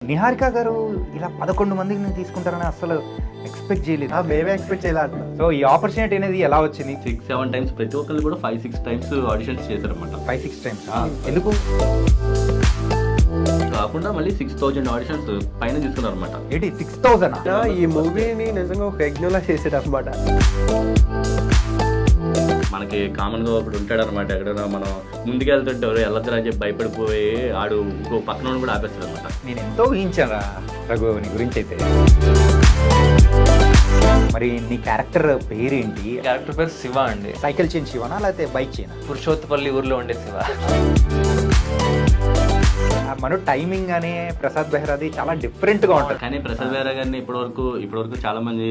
నిహారిక గారు ఇలా 11 మందిని తీసుకుంటారని అసలు ఎక్స్పెక్ట్ చేయలేదు. మేమే ఎక్స్పెక్ట్ చేయాలి. సో ఈ ఆపర్చునిటీ అనేది ఎలా వచ్చింది? 6-7 టైమ్స్ ప్రతి ఒక్కళ్ళు కూడా 5-6 టైమ్స్ ఆడిషన్స్ చేశారన్నమాట. 5-6 టైమ్స్ ఎందుకు కాకుండా మళ్ళీ 6000 ఆడిషన్స్ పైన తీసుకున్నారు అనమాట. ఏంటి 6000? ఈ మూవీని నిజంగా ఒక యజ్ఞంలా చేసాడు అనమాట. మనకి కామన్గా ఒకడు ఉంటాడు అనమాట, ఎక్కడైనా మనం ముందుకెళ్తుంటే వెళ్ళొద్దురా అని చెప్పి భయపడిపోయి ఆడు ఇంకో పక్కన కూడా ఆపేస్తాడు అనమాట. నేను ఎంతో ఊహించాను రఘు నీ గురించి అయితే. మరి నీ క్యారెక్టర్ పేరేంటి? క్యారెక్టర్ పేరు శివ అండి. సైకిల్ చైన్ శివనా లేకపోతే బైక్ చైనా? పురుషోత్తపల్లి ఊర్లో ఉండే శివ. మన టైమింగ్ అనే ప్రసాద్ బెహ్రాది చాలా డిఫరెంట్ గా ఉంటుంది. కానీ ప్రసాద్ బెహ్రా గారిని ఇప్పటివరకు చాలా మంది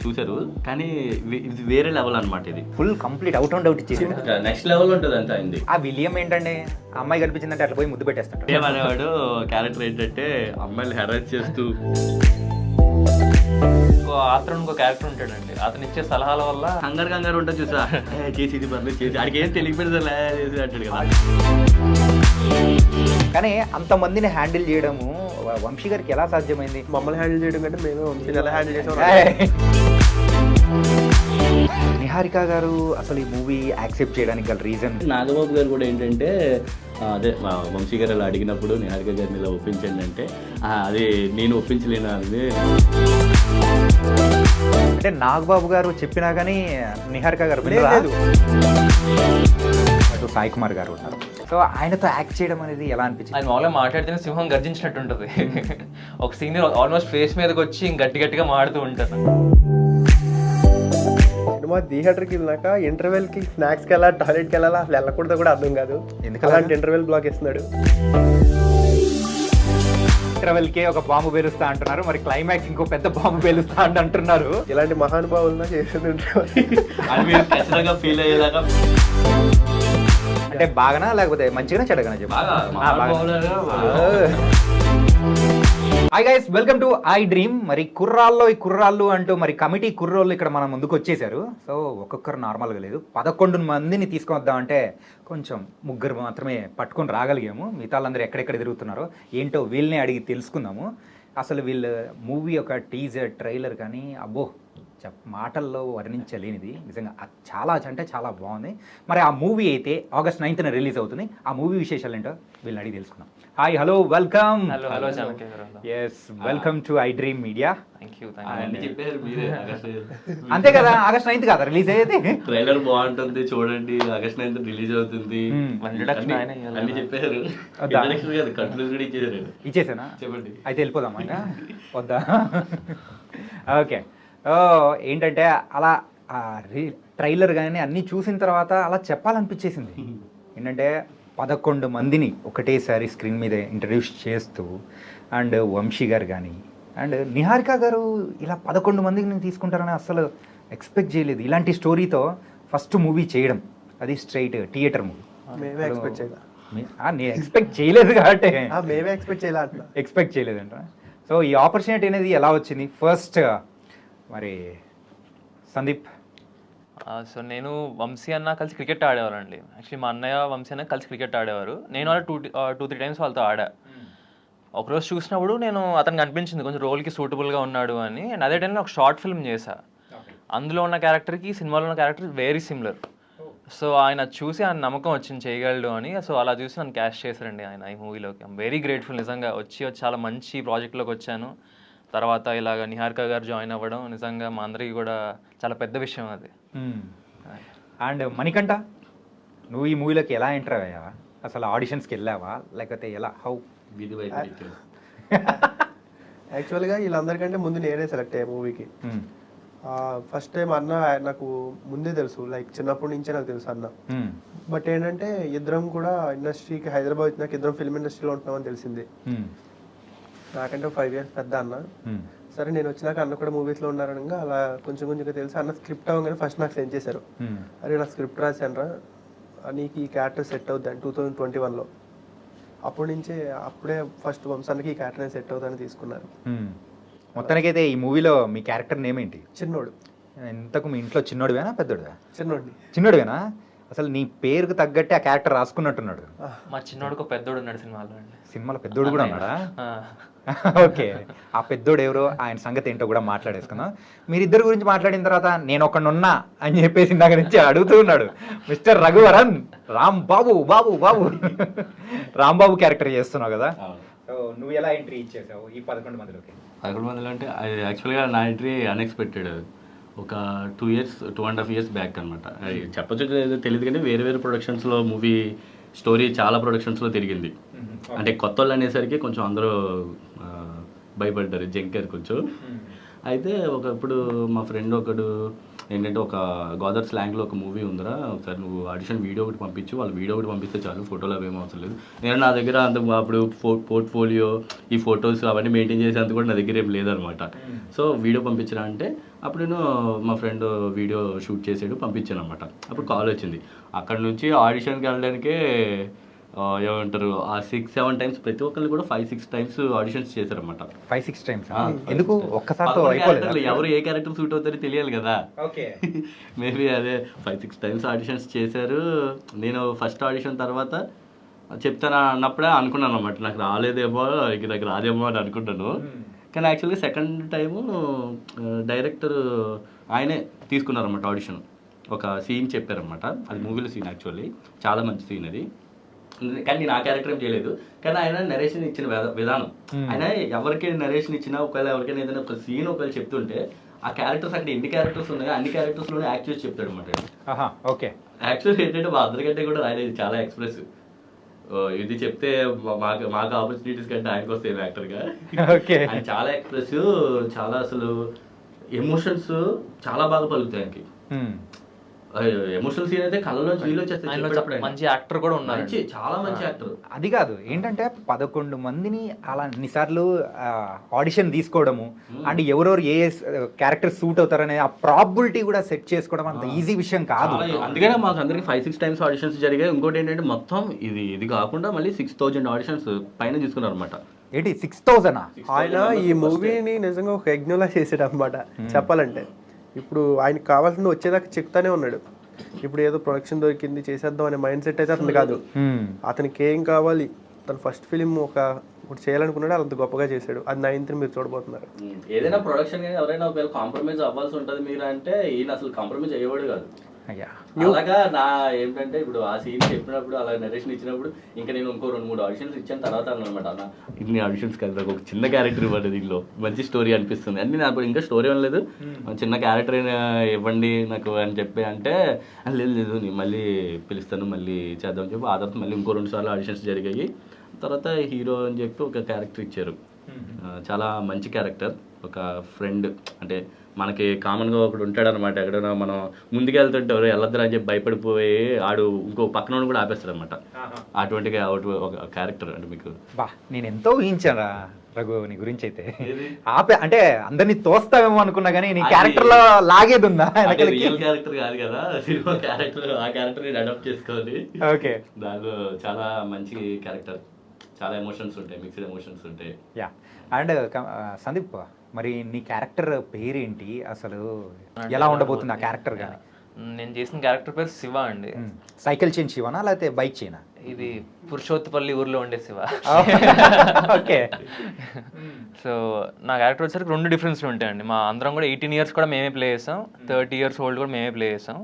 చూశారు, కానీ ఇది వేరే లెవెల్ అనమాట. ఇది full complete out and out ఇచ్చేసి నెక్స్ట్ లెవెల్ ఉంటుంది అంత అయింది. ఆ విలియం ఏంటంటే ఆ అమ్మాయి కనిపించిందంటే అట్లా పోయి ముద్దు పెట్టేస్తాడు. ఏమనేవాడు క్యారెక్టర్ ఏంటంటే అమ్మాయిలు హెరాస్ చేస్తూ. అతను ఇంకో క్యారెక్టర్ ఉంటాడండి, అతను ఇచ్చే సలహాల వల్ల కంగారు ఉంటుంది చూసా, చేసి ఇది పర్లేదు చేసి ఆడికి ఏం తెలియకపోయింది చేసి అంటాడు కదా. కానీ అంతమందిని హ్యాండిల్ చేయడము వంశీ గారికి ఎలా సాధ్యమైంది? మమ్మల్ని హ్యాండిల్ చేయడం కంటే మేము వంశీని ఎలా హ్యాండిల్ చేసాం. నిహారిక గారు అసలు ఈ మూవీ యాక్సెప్ట్ చేయడానికి గల రీజన్? నాగబాబు గారు కూడా ఏంటంటే అదే వంశీ గారు అలా అడిగినప్పుడు నిహారిక గారిని ఇలా ఒప్పించండి అంటే అది నేను ఒప్పించలేను అది అంటే నాగబాబు గారు చెప్పినా కానీ నిహారిక గారు లేదు. అటు సాయి కుమార్ గారు ఉన్నారు. సో ఆయనతో యాక్ట్ చేయడం అనేది ఎలా అనిపించింది? ఆయన మామూలుగా మాట్లాడితేనే సింహం గర్జించినట్టు ఉంటుంది. ఒక సీనియర్ ఆల్మోస్ట్ ఫేస్ మీదకి వచ్చి గట్టి గట్టిగా మాడుతూ ఉంటారు. సినిమా థియేటర్కి వెళ్ళాక ఇంటర్వెల్కి స్నాక్స్కి వెళ్ళాలి, టాయిలెట్కి వెళ్ళాలా, అసలు వెళ్ళకూడదు కూడా అర్థం కాదు. ఎందుకు అలాంటి ఇంటర్వెల్ బ్లాక్ ఇస్తున్నాడు. ఇంటర్వెల్కే ఒక బాంబు పేలుస్తా అంటున్నారు, మరి క్లైమాక్స్ ఇంకో పెద్ద బాంబు పేలుస్తా అంటున్నారు. ఇలాంటి మహానుభావులను చేసింది ఖచ్చితంగా ఫీల్ అయ్యేలాగా. అంటే బాగానా లేకపోతే మంచిగానే చెడగానే చెప్పు. Hi guys, welcome to I dream. మరి కుర్రాళ్ళు అంటూ మరి కమిటీ కుర్రోళ్ళు ఇక్కడ మన ముందుకు వచ్చేసారు. సో ఒక్కొక్కరు నార్మల్గా లేదు, 11 మందిని తీసుకొద్దాం అంటే కొంచెం ముగ్గురు మాత్రమే పట్టుకొని రాగలిగాము. మిగతా వాళ్ళందరూ ఎక్కడెక్కడ తిరుగుతున్నారో ఏంటో వీళ్ళని అడిగి తెలుసుకుందాము. అసలు వీళ్ళు మూవీ ఒక టీజర్ ట్రైలర్ కానీ అబ్బో మాటల్లో వర్ణించలేనిది నిజంగా. చాలా అంటే చాలా బాగుంది. మరి ఆ మూవీ అయితే August 9th రిలీజ్ అవుతుంది. ఆ మూవీ విశేషాలు ఏంటో వీళ్ళని అడిగి తెలుసుకుందాం. Hi, hello, welcome. Hello yes, welcome to I dream media. అంతే కదా, August 9th కదా రిలీజ్ అయ్యేది. ట్రైలర్ బాగుంటుంది, చూడండి. August 9th రిలీజ్ అవుతుంది అన్ని చెప్పారు. ఇచ్చేసానా? చెప్పండి. అయితే వెళ్ళిపోదామా ఇంకా? వద్దా? ఓకే. ఏంటంటే అలా ట్రైలర్ కానీ అన్నీ చూసిన తర్వాత అలా చెప్పాలనిపించేసింది. ఏంటంటే 11 మందిని ఒకటేసారి స్క్రీన్ మీద ఇంట్రడ్యూస్ చేస్తూ, అండ్ వంశీ గారు కానీ అండ్ నిహారిక గారు ఇలా 11 మందిని తీసుకుంటారని అసలు ఎక్స్పెక్ట్ చేయలేదు. ఇలాంటి స్టోరీతో ఫస్ట్ మూవీ చేయడం, అది స్ట్రైట్ థియేటర్ మూవీ. మేమే ఎక్స్పెక్ట్ చేయాలి. నేను ఎక్స్పెక్ట్ చేయలేదు కాబట్టి మేమే ఎక్స్పెక్ట్ చేయాలి. ఎక్స్పెక్ట్ చేయలేదంట. సో ఈ ఆపర్చునిటీ అనేది ఎలా వచ్చింది? ఫస్ట్ మరి సందీప్. సో నేను వంశీ అన్న కలిసి క్రికెట్ ఆడేవారండి. యాక్చువల్లీ మా అన్నయ్య వంశీ అన్న కలిసి క్రికెట్ ఆడేవారు. నేను వాళ్ళ 2-3 టైమ్స్ వాళ్ళతో ఆడా. ఒకరోజు చూసినప్పుడు నేను అతనికి అనిపించింది కొంచెం రోల్కి సూటబుల్గా ఉన్నాడు అని. అండ్ అదే టైంలో ఒక షార్ట్ ఫిల్మ్ చేశా. అందులో ఉన్న క్యారెక్టర్కి సినిమాలో ఉన్న క్యారెక్టర్ వెరీ సిమిలర్. సో ఆయన చూసి ఆయన నమ్మకం వచ్చింది చేయగలడు అని. సో అలా చూసి నన్ను క్యాస్ట్ చేశారండి ఆయన ఈ మూవీలోకి. ఐమ్ వెరీ గ్రేట్ఫుల్ నిజంగా. వచ్చి చాలా మంచి ప్రాజెక్ట్లోకి వచ్చాను. తర్వాత ఇలాగ నిహారిక గారు జాయిన్ అవ్వడం నిజంగా మా అందరికీ కూడా చాలా పెద్ద విషయం అది. అండ్ మణికంఠ, నువ్వు ఈ మూవీలోకి ఎలా ఎంటర్ అయ్యావా? అసలు ఆడిషన్స్కి వెళ్ళావా లేకపోతే ఎలా? హౌ? యాక్చువల్గా వీళ్ళందరికంటే ముందు నేనే సెలెక్ట్ అయ్యా మూవీకి. ఫస్ట్ టైం అన్న నాకు ముందే తెలుసు, లైక్ చిన్నప్పటి నుంచే నాకు తెలుసు అన్న. బట్ ఏంటంటే ఇద్దరం కూడా ఇండస్ట్రీకి హైదరాబాద్ వచ్చినాక ఇద్దరం ఫిల్మ్ ఇండస్ట్రీలో ఉంటున్నామని తెలిసింది. నాకంటే 5 years పెద్ద అన్న. సరే నేను వచ్చినాక అన్న కూడా మూవీస్లో ఉన్నారనగా అలా కొంచెం కొంచెంగా తెలుసు. అన్న స్క్రిప్ట్ అవ్వగానే ఫస్ట్ నాకు సెండ్ చేశారు. అరే నాకు స్క్రిప్ట్ రాశానరా, నీకు ఈ క్యారెక్టర్ సెట్ అవుద్దని 2021లో. అప్పుడే ఫస్ట్ వంశానికి ఈ క్యారెక్టర్ సెట్ అవుతుందని తీసుకున్నారు. మొత్తానికైతే ఈ మూవీలో మీ క్యారెక్టర్ నేమ్ ఏంటి? చిన్నోడు. ఇంతకు మీ ఇంట్లో చిన్నోడివేనా పెద్దోడివా? చిన్నోడిని. చిన్నోడివేనా? అసలు నీ పేరుకు తగ్గట్టే ఆ క్యారెక్టర్ రాసుకున్నట్టున్నాడు. మా చిన్నోడికి ఒక పెద్దోడు ఉన్నాడు సినిమాలో అండి. సినిమాలో పెద్దోడు కూడా ఉన్నాడా? ఆ. ఓకే, ఆ పెద్దోడు ఎవరో ఆయన సంగతి ఏంటో కూడా మాట్లాడేసుకుందాం. మీరిద్దరి గురించి మాట్లాడిన తర్వాత నేను ఒకనున్నా అని చెప్పేసి ఇందాక నుంచి అడుగుతూ ఉన్నాడు మిస్టర్ రఘువరన్. రాంబాబు బాబు బాబు రాంబాబు క్యారెక్టర్ చేస్తున్నావు కదా, సో నువ్వు ఎలా ఎంట్రీ ఇచ్చేసావు ఈ 11 మందిలోకి? 11 మందిలో అంటే అది యాక్చువల్గా నా ఎంట్రీ అన్ఎక్స్పెక్టెడ్. ఒక 2.5 years బ్యాక్ అనమాట. అది చెప్పచ్చు తెలియదు కానీ వేరే వేరే ప్రొడక్షన్స్లో మూవీ స్టోరీ చాలా ప్రొడక్షన్స్లో తిరిగింది. అంటే కొత్త వాళ్ళు అనేసరికి కొంచెం అందరూ భయపడ్డారు, జంకారు కొంచెం. అయితే ఇప్పుడు మా ఫ్రెండ్ ఒకడు ఏంటంటే ఒక గోదావరి స్లాంగ్లో ఒక మూవీ ఉందిరా, ఒకసారి నువ్వు ఆడిషన్ వీడియో ఒకటి పంపించు, వాళ్ళు వీడియో ఒకటి పంపిస్తే చాలు, ఫోటోలు అవి ఏమీ అవసరం లేదు. నేను నా దగ్గర అంత అప్పుడు పోర్ట్ఫోలియో ఈ ఫొటోస్ అవన్నీ మెయింటైన్ చేసేంత కూడా నా దగ్గర ఏం లేదనమాట. సో వీడియో పంపించరా అంటే అప్పుడు నేను మా ఫ్రెండ్ వీడియో షూట్ చేసాడు, పంపించాను అనమాట. అప్పుడు కాల్ వచ్చింది. అక్కడ నుంచి ఆడిషన్కి వెళ్ళడానికే ఏమంటారు ఆ 6-7 times ప్రతి ఒక్కళ్ళు కూడా 5-6 times ఆడిషన్స్ చేశారన్నమాట. 5-6 times ఎందుకు? ఒక్కసారితో అయిపోలేదు. ఎవరు ఏ క్యారెక్టర్ సూట్ అవుతారో తెలియాలి కదా. ఓకే, మేబీ అదే 5-6 times ఆడిషన్స్ చేశారు. నేను ఫస్ట్ ఆడిషన్ తర్వాత చెప్తాను అన్నప్పుడే అనుకున్నాను అనమాట, నాకు రాలేదేమో ఇక నాకు రాదేమో అని అనుకుంటాను. కానీ యాక్చువల్గా సెకండ్ టైము డైరెక్టర్ ఆయనే తీసుకున్నారన్నమాట ఆడిషన్. ఒక సీన్ చెప్పారన్నమాట, అది మూవీలో సీన్ యాక్చువల్లీ చాలా మంచి సీన్ అది. కానీ నేను ఆ క్యారెక్టర్ ఏం చేయలేదు, కానీ ఆయన నరేషన్ ఇచ్చిన విధానం, ఆయన ఎవరికి నరేషన్ ఇచ్చినా ఒకవేళ ఎవరికైనా ఏదైనా ఒక సీన్ ఒకవేళ చెప్తుంటే ఆ క్యారెక్టర్స్ అక్కడ ఎన్ని క్యారెక్టర్స్ ఉన్నాయో అన్ని క్యారెక్టర్స్లోనే యాక్ట్ చేసి చెప్తాడు అనమాట. ఓకే, యాక్చువల్లీ ఏంటంటే మా అందరికంటే కూడా ఆయన చాలా ఎక్స్ప్రెసివ్. ఇది చెప్తే మాకు ఆపర్చునిటీస్ కంటే ఆయనకు వస్తాయి యాక్టర్గా. ఆయన చాలా ఎక్స్ప్రెసివ్, చాలా అసలు ఎమోషన్స్ చాలా బాగా పలుకుతాయి ఆయనకి. ఎమోషనల్ సీన్ అయితే కళ్ళలో నీళ్ళు వచ్చేస్తాయి. మంచి యాక్టర్ కూడా ఉన్నారు, చాలా మంచి యాక్టర్. అది కాదు ఏంటంటే 11 మందిని అలా అన్నిసార్లు ఆడిషన్ తీసుకోవడము అండ్ ఎవరెవరు ఏ క్యారెక్టర్ సూట్ అవుతారనే ఆ ప్రాబిలిటీ కూడా సెట్ చేసుకోవడం అంత ఈజీ విషయం కాదు. అందుకనే మాకు అందరికి 5-6 times ఆడిషన్స్ జరిగాయి. ఇంకోటి ఏంటంటే మొత్తం ఇది కాకుండా మళ్ళీ 6,000 ఆడిషన్స్ పైన తీసుకున్నారు అనమాట. ఏంటి 6,000? ఆయన ఈ మూవీని నిజంగా ఒక యజ్ఞంలా చేసాడు అనమాట చెప్పాలంటే. ఇప్పుడు ఆయనకి కావాల్సింది వచ్చేదాకా చెప్తానే ఉన్నాడు. ఇప్పుడు ఏదో ప్రొడక్షన్ దొరికింది చేసేద్దాం అనే మైండ్ సెట్ అయితే అతను కాదు. అతనికి ఏం కావాలి, తన ఫస్ట్ ఫిలిం ఒకటి చేయాలనుకున్నాడు, అంత గొప్పగా చేశాడు. అది 9th మీరు చూడబోతున్నారు. ఏదైనా ప్రొడక్షన్ కానీ ఎవరైనా ఒకవేళ కాంప్రమైజ్ అవ్వాల్సి ఉంటుంది మీరు అంటే ఈయన అసలు కాంప్రమైజ్ అయ్యేవాడు కాదు. అలాగా నా ఏంటంటే ఇప్పుడు ఆ సీన్ చెప్పినప్పుడు అలా నరేషన్ ఇచ్చినప్పుడు ఇంకా నేను ఇంకో 2-3 ఆడిషన్స్ ఇచ్చాను. తర్వాత అనమాట అన్న ఇన్ని ఆడిషన్స్ కదా, ఒక చిన్న క్యారెక్టర్ ఇవ్వండి, దీనిలో మంచి స్టోరీ అనిపిస్తుంది అని. నాకు ఇంకా స్టోరీ ఏం లేదు, చిన్న క్యారెక్టర్ ఇవ్వండి నాకు అని చెప్పి అంటే లేదు నేను మళ్ళీ పిలుస్తాను మళ్ళీ చేద్దాం అని చెప్పి ఆ తర్వాత మళ్ళీ ఇంకో 2 సార్లు ఆడిషన్స్ జరిగాయి. తర్వాత హీరో అని చెప్పి ఒక క్యారెక్టర్ ఇచ్చారు, చాలా మంచి క్యారెక్టర్. ఒక ఫ్రెండ్ అంటే మనకి కామన్గా ఒకడు ఉంటాడు అనమాట, ఎక్కడైనా మనం ముందుకెళ్తుంటే ఎవరు వెళ్ళొద్దు అని చెప్పి భయపడిపోయి ఆడు ఇంకో పక్కన కూడా ఆపేస్తాడు అనమాట. అటువంటి ఒక క్యారెక్టర్ అంటే మీకు నేను ఎంతో ఊహించాను రఘు నీ గురించి అయితే. అంటే అందరినీ తోస్తావేమో అనుకున్నా కానీ నీ క్యారెక్టర్ లో లాగేది ఉందా? రియల్ క్యారెక్టర్ కాదు కదా, సినిమా క్యారెక్టర్. ఆ క్యారెక్టర్ నేను అడాప్ట్ చేసుకోవాలి. ఓకే, దానిలో చాలా మంచి క్యారెక్టర్, చాలా ఎమోషన్స్ ఉంటాయి, మిక్స్డ్ ఎమోషన్స్ ఉంటాయి. యా. అండ్ సందీప్, మరి నీ క్యారెక్టర్ పేరేంటి అసలు, ఎలా ఉండబోతుంది ఆ క్యారెక్టర్? కానీ నేను చేసిన క్యారెక్టర్ పేరు శివ అండి. సైకిల్ చైన్ శివనా లేకపోతే బైక్ చైనా? ఇది పురుషోత్తపల్లి ఊర్లో ఉండే శివ. ఓకే. సో నా క్యారెక్టర్ వచ్చేసరికి 2 డిఫరెన్స్లు ఉంటాయండి. మా అందరం కూడా 18 years కూడా మేమే ప్లే చేసాం, 30 years old కూడా మేమే ప్లే చేసాం.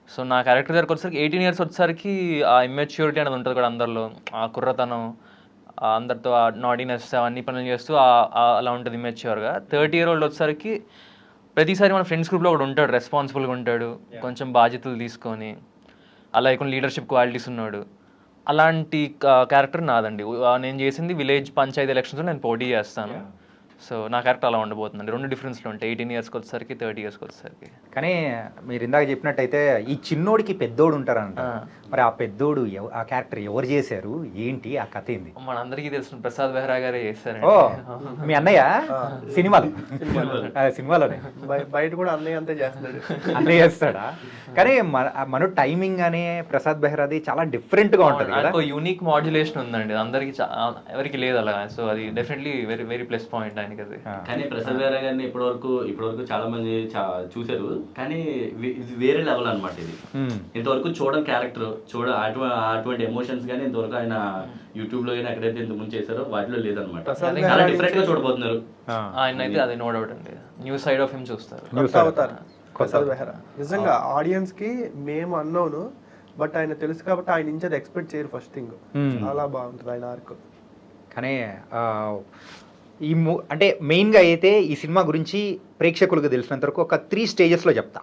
సో నా క్యారెక్టర్ దగ్గరకు వచ్చేసరికి 18 years వచ్చేసరికి ఆ ఇమ్మెచ్యూరిటీ అనేది ఉంటుంది కూడా అందరిలో, ఆ కుర్రతనం, అందరితో ఆ నాడీనెస్ అవన్నీ పనులు చేస్తూ అలా ఉంటుంది ఇమ్మెచ్యూర్గా. 30 year old వచ్చేసరికి ప్రతిసారి మన ఫ్రెండ్స్ గ్రూప్లో ఒకటి ఉంటాడు, రెస్పాన్సిబుల్గా ఉంటాడు, కొంచెం బాధ్యతలు తీసుకొని అలా కొన్ని లీడర్షిప్ క్వాలిటీస్ ఉన్నాడు. అలాంటి క్యారెక్టర్ నాదండి. నేను చేసింది విలేజ్ పంచాయతీ ఎలక్షన్స్లో నేను పోటీ చేస్తాను. సో నా క్యారెక్టర్ అలా ఉండబోతుందండి. 2 డిఫరెన్స్లు ఉంటాయి, 18 yearsకి వచ్చేసరికి 30 yearsకి వచ్చేసరికి. కానీ మీరు ఇందాక చెప్పినట్టయితే ఈ చిన్నోడికి పెద్దోడు ఉంటారంట. మరి ఆ పెద్దోడు ఆ క్యారెక్టర్ ఎవరు చేశారు, ఏంటి ఆ కథ ఏంది? మనందరికీ తెలిసిన ప్రసాద్ బెహ్రా గారే చేస్తారు. ఓ మీ అన్నయ్య సినిమాలో సినిమాలోనే బయట కూడా అన్నయ్య అంతే చేస్తున్నాడు. అన్నయ్య చేస్తాడా? కానీ మన టైమింగ్ అనే ప్రసాద్ బెహ్రాది చాలా డిఫరెంట్ గా ఉంటది కదా, యూనిక్ మాడ్యులేషన్ ఉందండి, అందరికి ఎవరికి లేదు అలా. సో అది definitely very very plus point ఆయనకి అది. కానీ ప్రసాద్ బెహ్రా గారిని ఇప్పటివరకు చాలా మంది చూసారు, కానీ ఇది వేరే లెవెల్ అనమాట. ఇది ఇంతవరకు చూడని క్యారెక్టర్, అటువంటి ఎమోషన్స్ కానీ ఇంతవరకు ఆయన యూట్యూబ్ లో ఎక్కడైతే ఇంత ముందు చేశారో వాటిలో లేదనమాట. చాలా డిఫరెంట్ గా చూడబోతున్నారు ఆయన అయితే. అది నో డౌట్ అండి, న్యూ సైడ్ ఆఫ్ హిమ్ చూస్తారు. ప్రసాద్ బెహ్రా నిజంగా ఆడియన్స్ కి మేము అన్నోను, బట్ ఆయన తెలుసు కాబట్టి ఆయన నుంచి అది ఎక్స్పెక్ట్ చేయరు. ఫస్ట్ థింగ్ చాలా బాగుంటుంది ఆయన ఆర్క్. కానీ అంటే మెయిన్గా అయితే ఈ సినిమా గురించి ప్రేక్షకులకు తెలిసినంత వరకు ఒక 3 స్టేజెస్లో చెప్తా.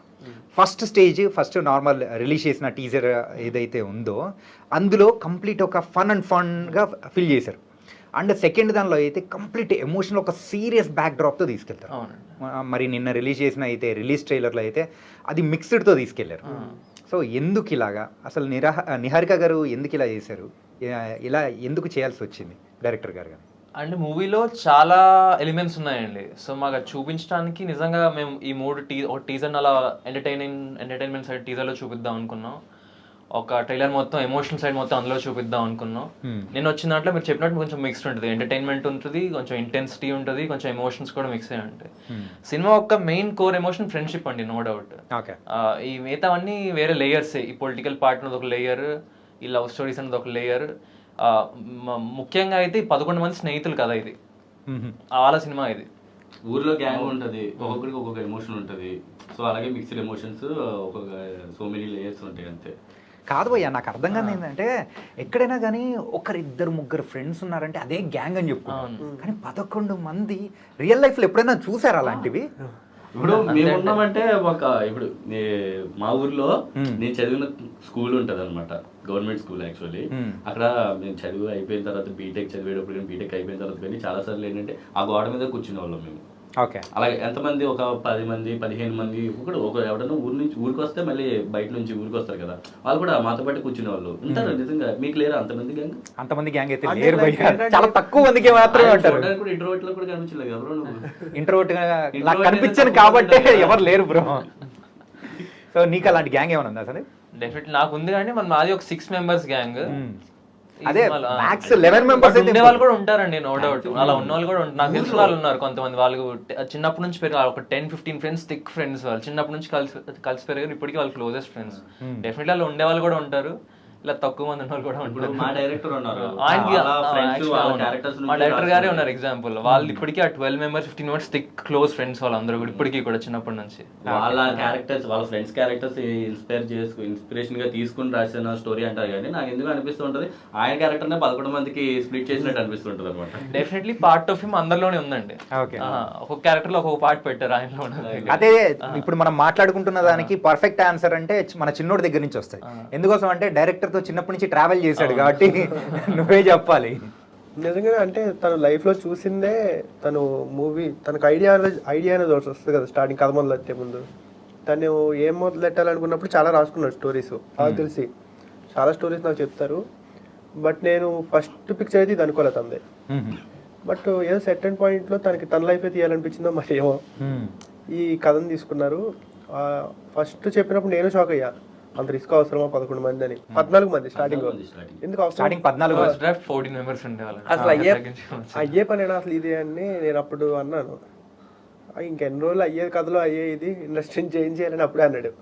ఫస్ట్ నార్మల్ రిలీజ్ చేసిన టీజర్ ఏదైతే ఉందో అందులో కంప్లీట్ ఒక ఫన్గా ఫిల్ చేశారు. అండ్ సెకండ్ దానిలో అయితే కంప్లీట్ ఎమోషనల్ ఒక సీరియస్ బ్యాక్ డ్రాప్తో తీసుకెళ్తారు. మరి నిన్న రిలీజ్ చేసిన అయితే రిలీజ్ ట్రైలర్లో అయితే అది మిక్స్డ్తో తీసుకెళ్లారు. సో ఎందుకు ఇలాగా అసలు నిహారిక గారు ఎందుకు ఇలా చేశారు, ఇలా ఎందుకు చేయాల్సి వచ్చింది డైరెక్టర్ గారు? అండ్ మూవీలో చాలా ఎలిమెంట్స్ ఉన్నాయండి. సో మాకు అది చూపించడానికి నిజంగా మేము ఈ ఒక టీజర్ అలా ఎంటర్టైన్మెంట్ సైడ్ టీజర్లో చూపిద్దాం అనుకున్నాం, ఒక ట్రైలర్ మొత్తం ఎమోషనల్ సైడ్ మొత్తం అందులో చూపిద్దాం అనుకున్నాం. నేను వచ్చిన దాంట్లో మీరు చెప్పినట్టు కొంచెం మిక్స్డ్ ఉంటుంది, ఎంటర్టైన్మెంట్ ఉంటుంది, కొంచెం ఇంటెన్సిటీ ఉంటుంది, కొంచెం ఎమోషన్స్ కూడా మిక్స్ అయి ఉంటాయి. సినిమా యొక్క మెయిన్ కోర్ ఎమోషన్ ఫ్రెండ్షిప్ అండి, నో డౌట్. ఈ మిగతావన్నీ వేరే లేయర్స్. ఈ పొలిటికల్ పార్ట్ అనేది ఒక లేయర్, ఈ లవ్ స్టోరీస్ అనేది ఒక లేయర్. ముఖ్యంగా అయితే 11 మంది స్నేహితులు కదా ఇది, వాళ్ళ సినిమా ఇది. ఊర్లో గ్యాంగ్ ఉంటుంది, ఒక్కొక్కరికి ఒక్కొక్క ఎమోషన్ ఉంటుంది. సో అలాగే మిక్స్డ్ ఎమోషన్స్, ఒక్కొక్క సో మెనీ లేయర్స్ ఉంటాయి అంతే. కాదు భయ్యా, నాకు అర్థం కాదు ఏంటంటే ఎక్కడైనా కానీ 1-2-3 ఫ్రెండ్స్ ఉన్నారంటే అదే గ్యాంగ్ అని చెప్పుకుంటాను, కానీ 11 మంది రియల్ లైఫ్లో ఎప్పుడైనా చూసారా అలాంటివి? ఇప్పుడు మేము ఉన్నామంటే ఇప్పుడు మా ఊర్లో నేను చదివిన స్కూల్ ఉంటది అనమాట, గవర్నమెంట్ స్కూల్ యాక్చువల్లీ. అక్కడ మేము చదువు అయిపోయిన తర్వాత బీటెక్ చదివేటప్పుడు కానీ బీటెక్ అయిపోయిన తర్వాత కానీ చాలా సార్లు ఏంటంటే ఆ గోడ మీద కూర్చునే వాళ్ళం మేము. అలాగే ఎంతమంది, ఒక 10 మంది 15 మంది, ఎవడన్నా ఊరికి వస్తే మళ్ళీ బయట నుంచి ఊరికి వస్తారు కదా, వాళ్ళు కూడా మాతో పాటు కూర్చునే వాళ్ళు ఉంటారు. నిజంగా మీకు లేరా అంతమంది గ్యాంగ్? అంతమంది గ్యాంగ్ అయితే లేరు భయ్యా, చాలా తక్కువ మందికి మాత్రమే ఉంటారు. ఇంట్రోవర్ట్ లో కూడా కనిపించలేదు ఎవరో. ఇంట్రోవర్ట్ నాకు కనిపించను కాబట్టి ఎవరు లేరు బ్రో. సో నీకు అలాంటి గ్యాంగ్ ఏమైనా ఉందా అసలు? డెఫినెట్లీ నాకు ఉంది, కానీ మాది ఒక 6 మెంబర్స్ గ్యాంగ్. అదే మ్యాక్స్ 11 మెంబర్స్ ఉండే వాళ్ళు కూడా ఉంటారండి, నో డౌట్. అలా ఉన్న వాళ్ళు కూడా నాకు తెలిసిన వాళ్ళు ఉన్నారు కొంతమంది. వాళ్ళు చిన్నప్పటి నుంచి పెరిగారు, ఒక 10-15 ఫ్రెండ్స్, థిక్ ఫ్రెండ్స్. వాళ్ళు చిన్నప్పటి నుంచి కలిసి పెరిగారు, ఇప్పటికీ వాళ్ళు క్లోజెస్ట్ ఫ్రెండ్స్. డెఫినెట్లీ వాళ్ళు ఉండే వాళ్ళు కూడా ఉంటారు, ఇలా తక్కువ మంది ఉన్న వాళ్ళు కూడా ఉంటారు. మా డైరెక్టర్ ఉన్నారు, మా డైరెక్టర్ గారే ఉన్నారు ఎగ్జాంపుల్. వాళ్ళు ఇప్పటికీ ఆ 12 members 15 members thick close friends వాళ్ళందరూ కూడా ఇప్పటికీ కూడా చిన్నప్పటి నుంచి. వాళ్ళ క్యారెక్టర్స్, వాళ్ళ ఫ్రెండ్స్ క్యారెక్టర్స్ ఇన్స్పిరేషన్ గా తీసుకుని రాసిన స్టోరీ అంటారు. కానీ నాకు ఎందుకు అనిపిస్తూ ఉంటది ఆయన క్యారెక్టర్ నే 11 మందికి స్ప్లిట్ చేసినట్టు అనిపిస్తుంటది అనమాట. డెఫినెట్లీ పార్ట్ ఆఫ్ హిమ్ అందరిలోనే ఉందండి, ఒక్కొక్క క్యారెక్టర్ లో ఒక్కొక్క పార్ట్ పెట్టారు ఆయనలో. అదే ఇప్పుడు మనం మాట్లాడుకుంటున్న దానికి పర్ఫెక్ట్ ఆన్సర్ అంటే మన చిన్నోడి దగ్గర నుంచి వస్తాయి. ఎందుకోసం అంటే డైరెక్టర్ తో చిన్నప్పటి నుంచి ట్రావెల్ చేశాడు కాబట్టి నువ్వే చెప్పాలి. నిజంగానే అంటే తను లైఫ్ లో చూసిందే, తను మూవీ తనకు ఐడియా అనేది వస్తుంది కదా స్టార్టింగ్ కథ మొదలెట్టే ముందు. తను ఏం మొదలెట్టాలనుకున్నప్పుడు చాలా రాసుకున్నాడు స్టోరీస్. నాకు తెలిసి చాలా స్టోరీస్ నాకు చెప్తారు, బట్ నేను ఫస్ట్ పిక్చర్ అయితే ఇది అనుకోలేదు తనదే. బట్ ఏదో సెకండ్ పాయింట్ లో తనకి తన లైఫ్ తీయాలనిపించిందో మరి ఏమో ఈ కథను తీసుకున్నారు. ఫస్ట్ చెప్పినప్పుడు నేను షాక్ అయ్యా, అంత రిస్క్ అవసరమా 11 మంది అని. 14 మంది స్టార్టింగ్. ఎందుకు అవసరం? 14 మెంబర్స్ ఉండేవాళ్ళు. అసలు అయ్యే పని అసలు ఇది అని నేను అప్పుడు అన్నాను. ఇంకెన్ని రోజులు అయ్యేది కథలో అయ్యే ఇది ఇండస్ట్రీని చేంజ్ చేయాలని అప్పుడే అన్నాడు.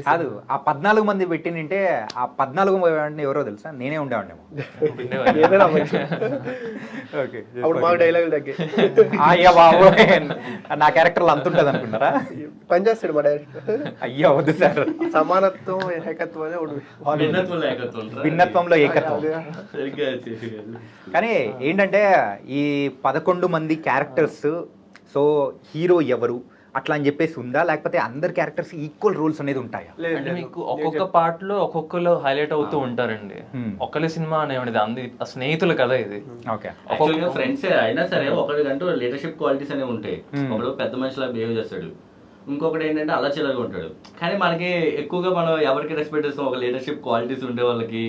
కాదు, ఆ 14 మంది పెట్టింటే ఆ 14 మంది ఎవరో తెలుసా? నేనే ఉండేవాడినేమో. అప్పుడు మాకు డైలాగులు తగ్గాయి. అయ్యా బాబు, నా క్యారెక్టర్లు అంత ఉంటుంది అనుకున్నారా? పనిచేస్తాడు మా డైరెక్టర్. అయ్యా వద్దు సార్, సమానత్వం ఏకత్వం, భిన్నత్వంలో ఏకత్వం. కానీ ఏంటంటే ఈ 11 మంది క్యారెక్టర్స్, సో హీరో ఎవరు అట్లా అని చెప్పేసి ఉందా, లేకపోతే అందరు క్యారెక్టర్స్ ఈక్వల్ రోల్స్ అనేది ఉంటాయా? అంటే మీకు ఒక్కొక్క పార్ట్ లో ఒక్కొక్కరు హైలైట్ అవుతూ ఉంటారండి. ఒక్కలే సినిమా అనేది అంది స్నేహితులు కదా ఇది. ఫ్రెండ్స్ అయినా సరే ఒకరికంటూ లీడర్షిప్ క్వాలిటీస్ అనేవి ఉంటాయి. ఒకడు పెద్ద మనిషిలా బిహేవ్ చేస్తాడు, ఇంకొకటి ఏంటంటే అల్లచిల్లరగా ఉంటాడు. కానీ మనకి ఎక్కువగా మనం ఎవరికి రెస్పెక్ట్ ఇస్తాం, ఒక లీడర్షిప్ క్వాలిటీస్ ఉండే వాళ్ళకి.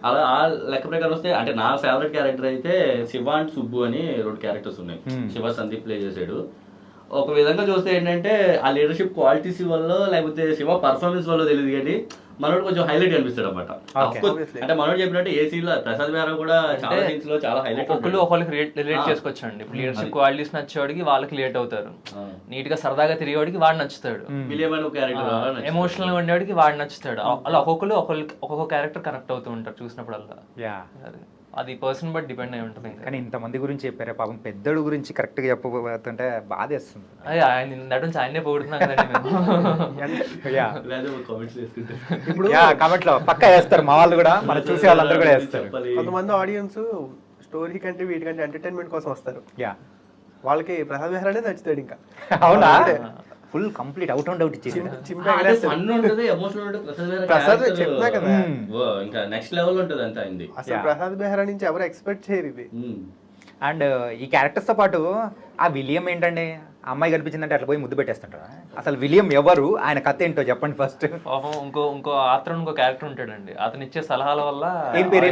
అలా ఆ లెక్క ప్రకారం వస్తే అంటే నా ఫేవరెట్ క్యారెక్టర్ అయితే శివ అండ్ సుబ్బు అని 2 క్యారెక్టర్స్ ఉన్నాయి. శివ సందీప్ ప్లే చేశాడు. ఒక విధంగా చూస్తే ఏంటంటే ఆ లీడర్షిప్ క్వాలిటీస్ వల్ల లేకపోతే శివ పర్ఫార్మెన్స్ వల్ల తెలియదు, కానీ మనోడు కొంచెం హైలైట్ అనిపిస్తాడు అనమాట. అంటే మనోడు చెప్పినట్టు ఏ సీన్ లో ప్రసాద్ మేర కూడా చాలా సీన్స్ లో చాలా హైలైట్. ఒకరికి రిలేట్ చేసుకోవచ్చు అండి. లీడర్షిప్ క్వాలిటీస్ నచ్చేవాడికి వాళ్ళకి రిలేట్ అవుతారు, నీట్ గా సరదాగా తిరిగేవాడికి వాడు నచ్చుతాడు, ఎమోషనల్ గా ఉండేవాడికి వాడు నచ్చుతాడు. అలా ఒక్కొక్క క్యారెక్టర్ కనెక్ట్ అవుతూ ఉంటారు చూసినప్పుడల్లా. అది పర్సన్ బట్ డిపెండ్ అయి ఉంటుంది. కానీ ఇంతమంది గురించి చెప్పారే పాపం, పెద్దోడు గురించి కరెక్ట్ గా చెప్పబోతుంటే బాధేస్తుంది. ఆయనే పొగుడుతున్నాం కదండి ఇప్పుడు కామెంట్ లో పక్కా వేస్తారు మా వాళ్ళు కూడా, మనం చూసే వాళ్ళందరూ కూడా వేస్తారు. కొంతమంది ఆడియన్స్ స్టోరీ కంటే వీటికంటే ఎంటర్టైన్మెంట్ కోసం వస్తారు. వాళ్ళకి ప్రసాద్ మెహ్రా అనేది నచ్చుతాడు. ఇంకా అవునా, full complete out and out ఇచ్చేసి ఇంకా నెక్స్ట్ లెవెల్ ఉంటుంది అంత అయింది. అసలు ప్రసాద్ మెహ్రా నుంచి ఎవరు ఎక్స్పెక్ట్ చేయరు ఇది. అండ్ ఈ క్యారెక్టర్స్ తో పాటు ఆ విలియం ఏంటండి, అమ్మాయి కనిపించిందంటే అట్లా పోయి ముద్దు పెట్టేస్తుంటారు. అసలు విలియం ఎవరు, ఆయన కథ ఏంటో చెప్పండి ఫస్ట్. పాపం ఇంకో ఆత్రం ఇంకో క్యారెక్టర్ ఉంటాడండి, అతను ఇచ్చే సలహాల వల్ల. ఏం పేరు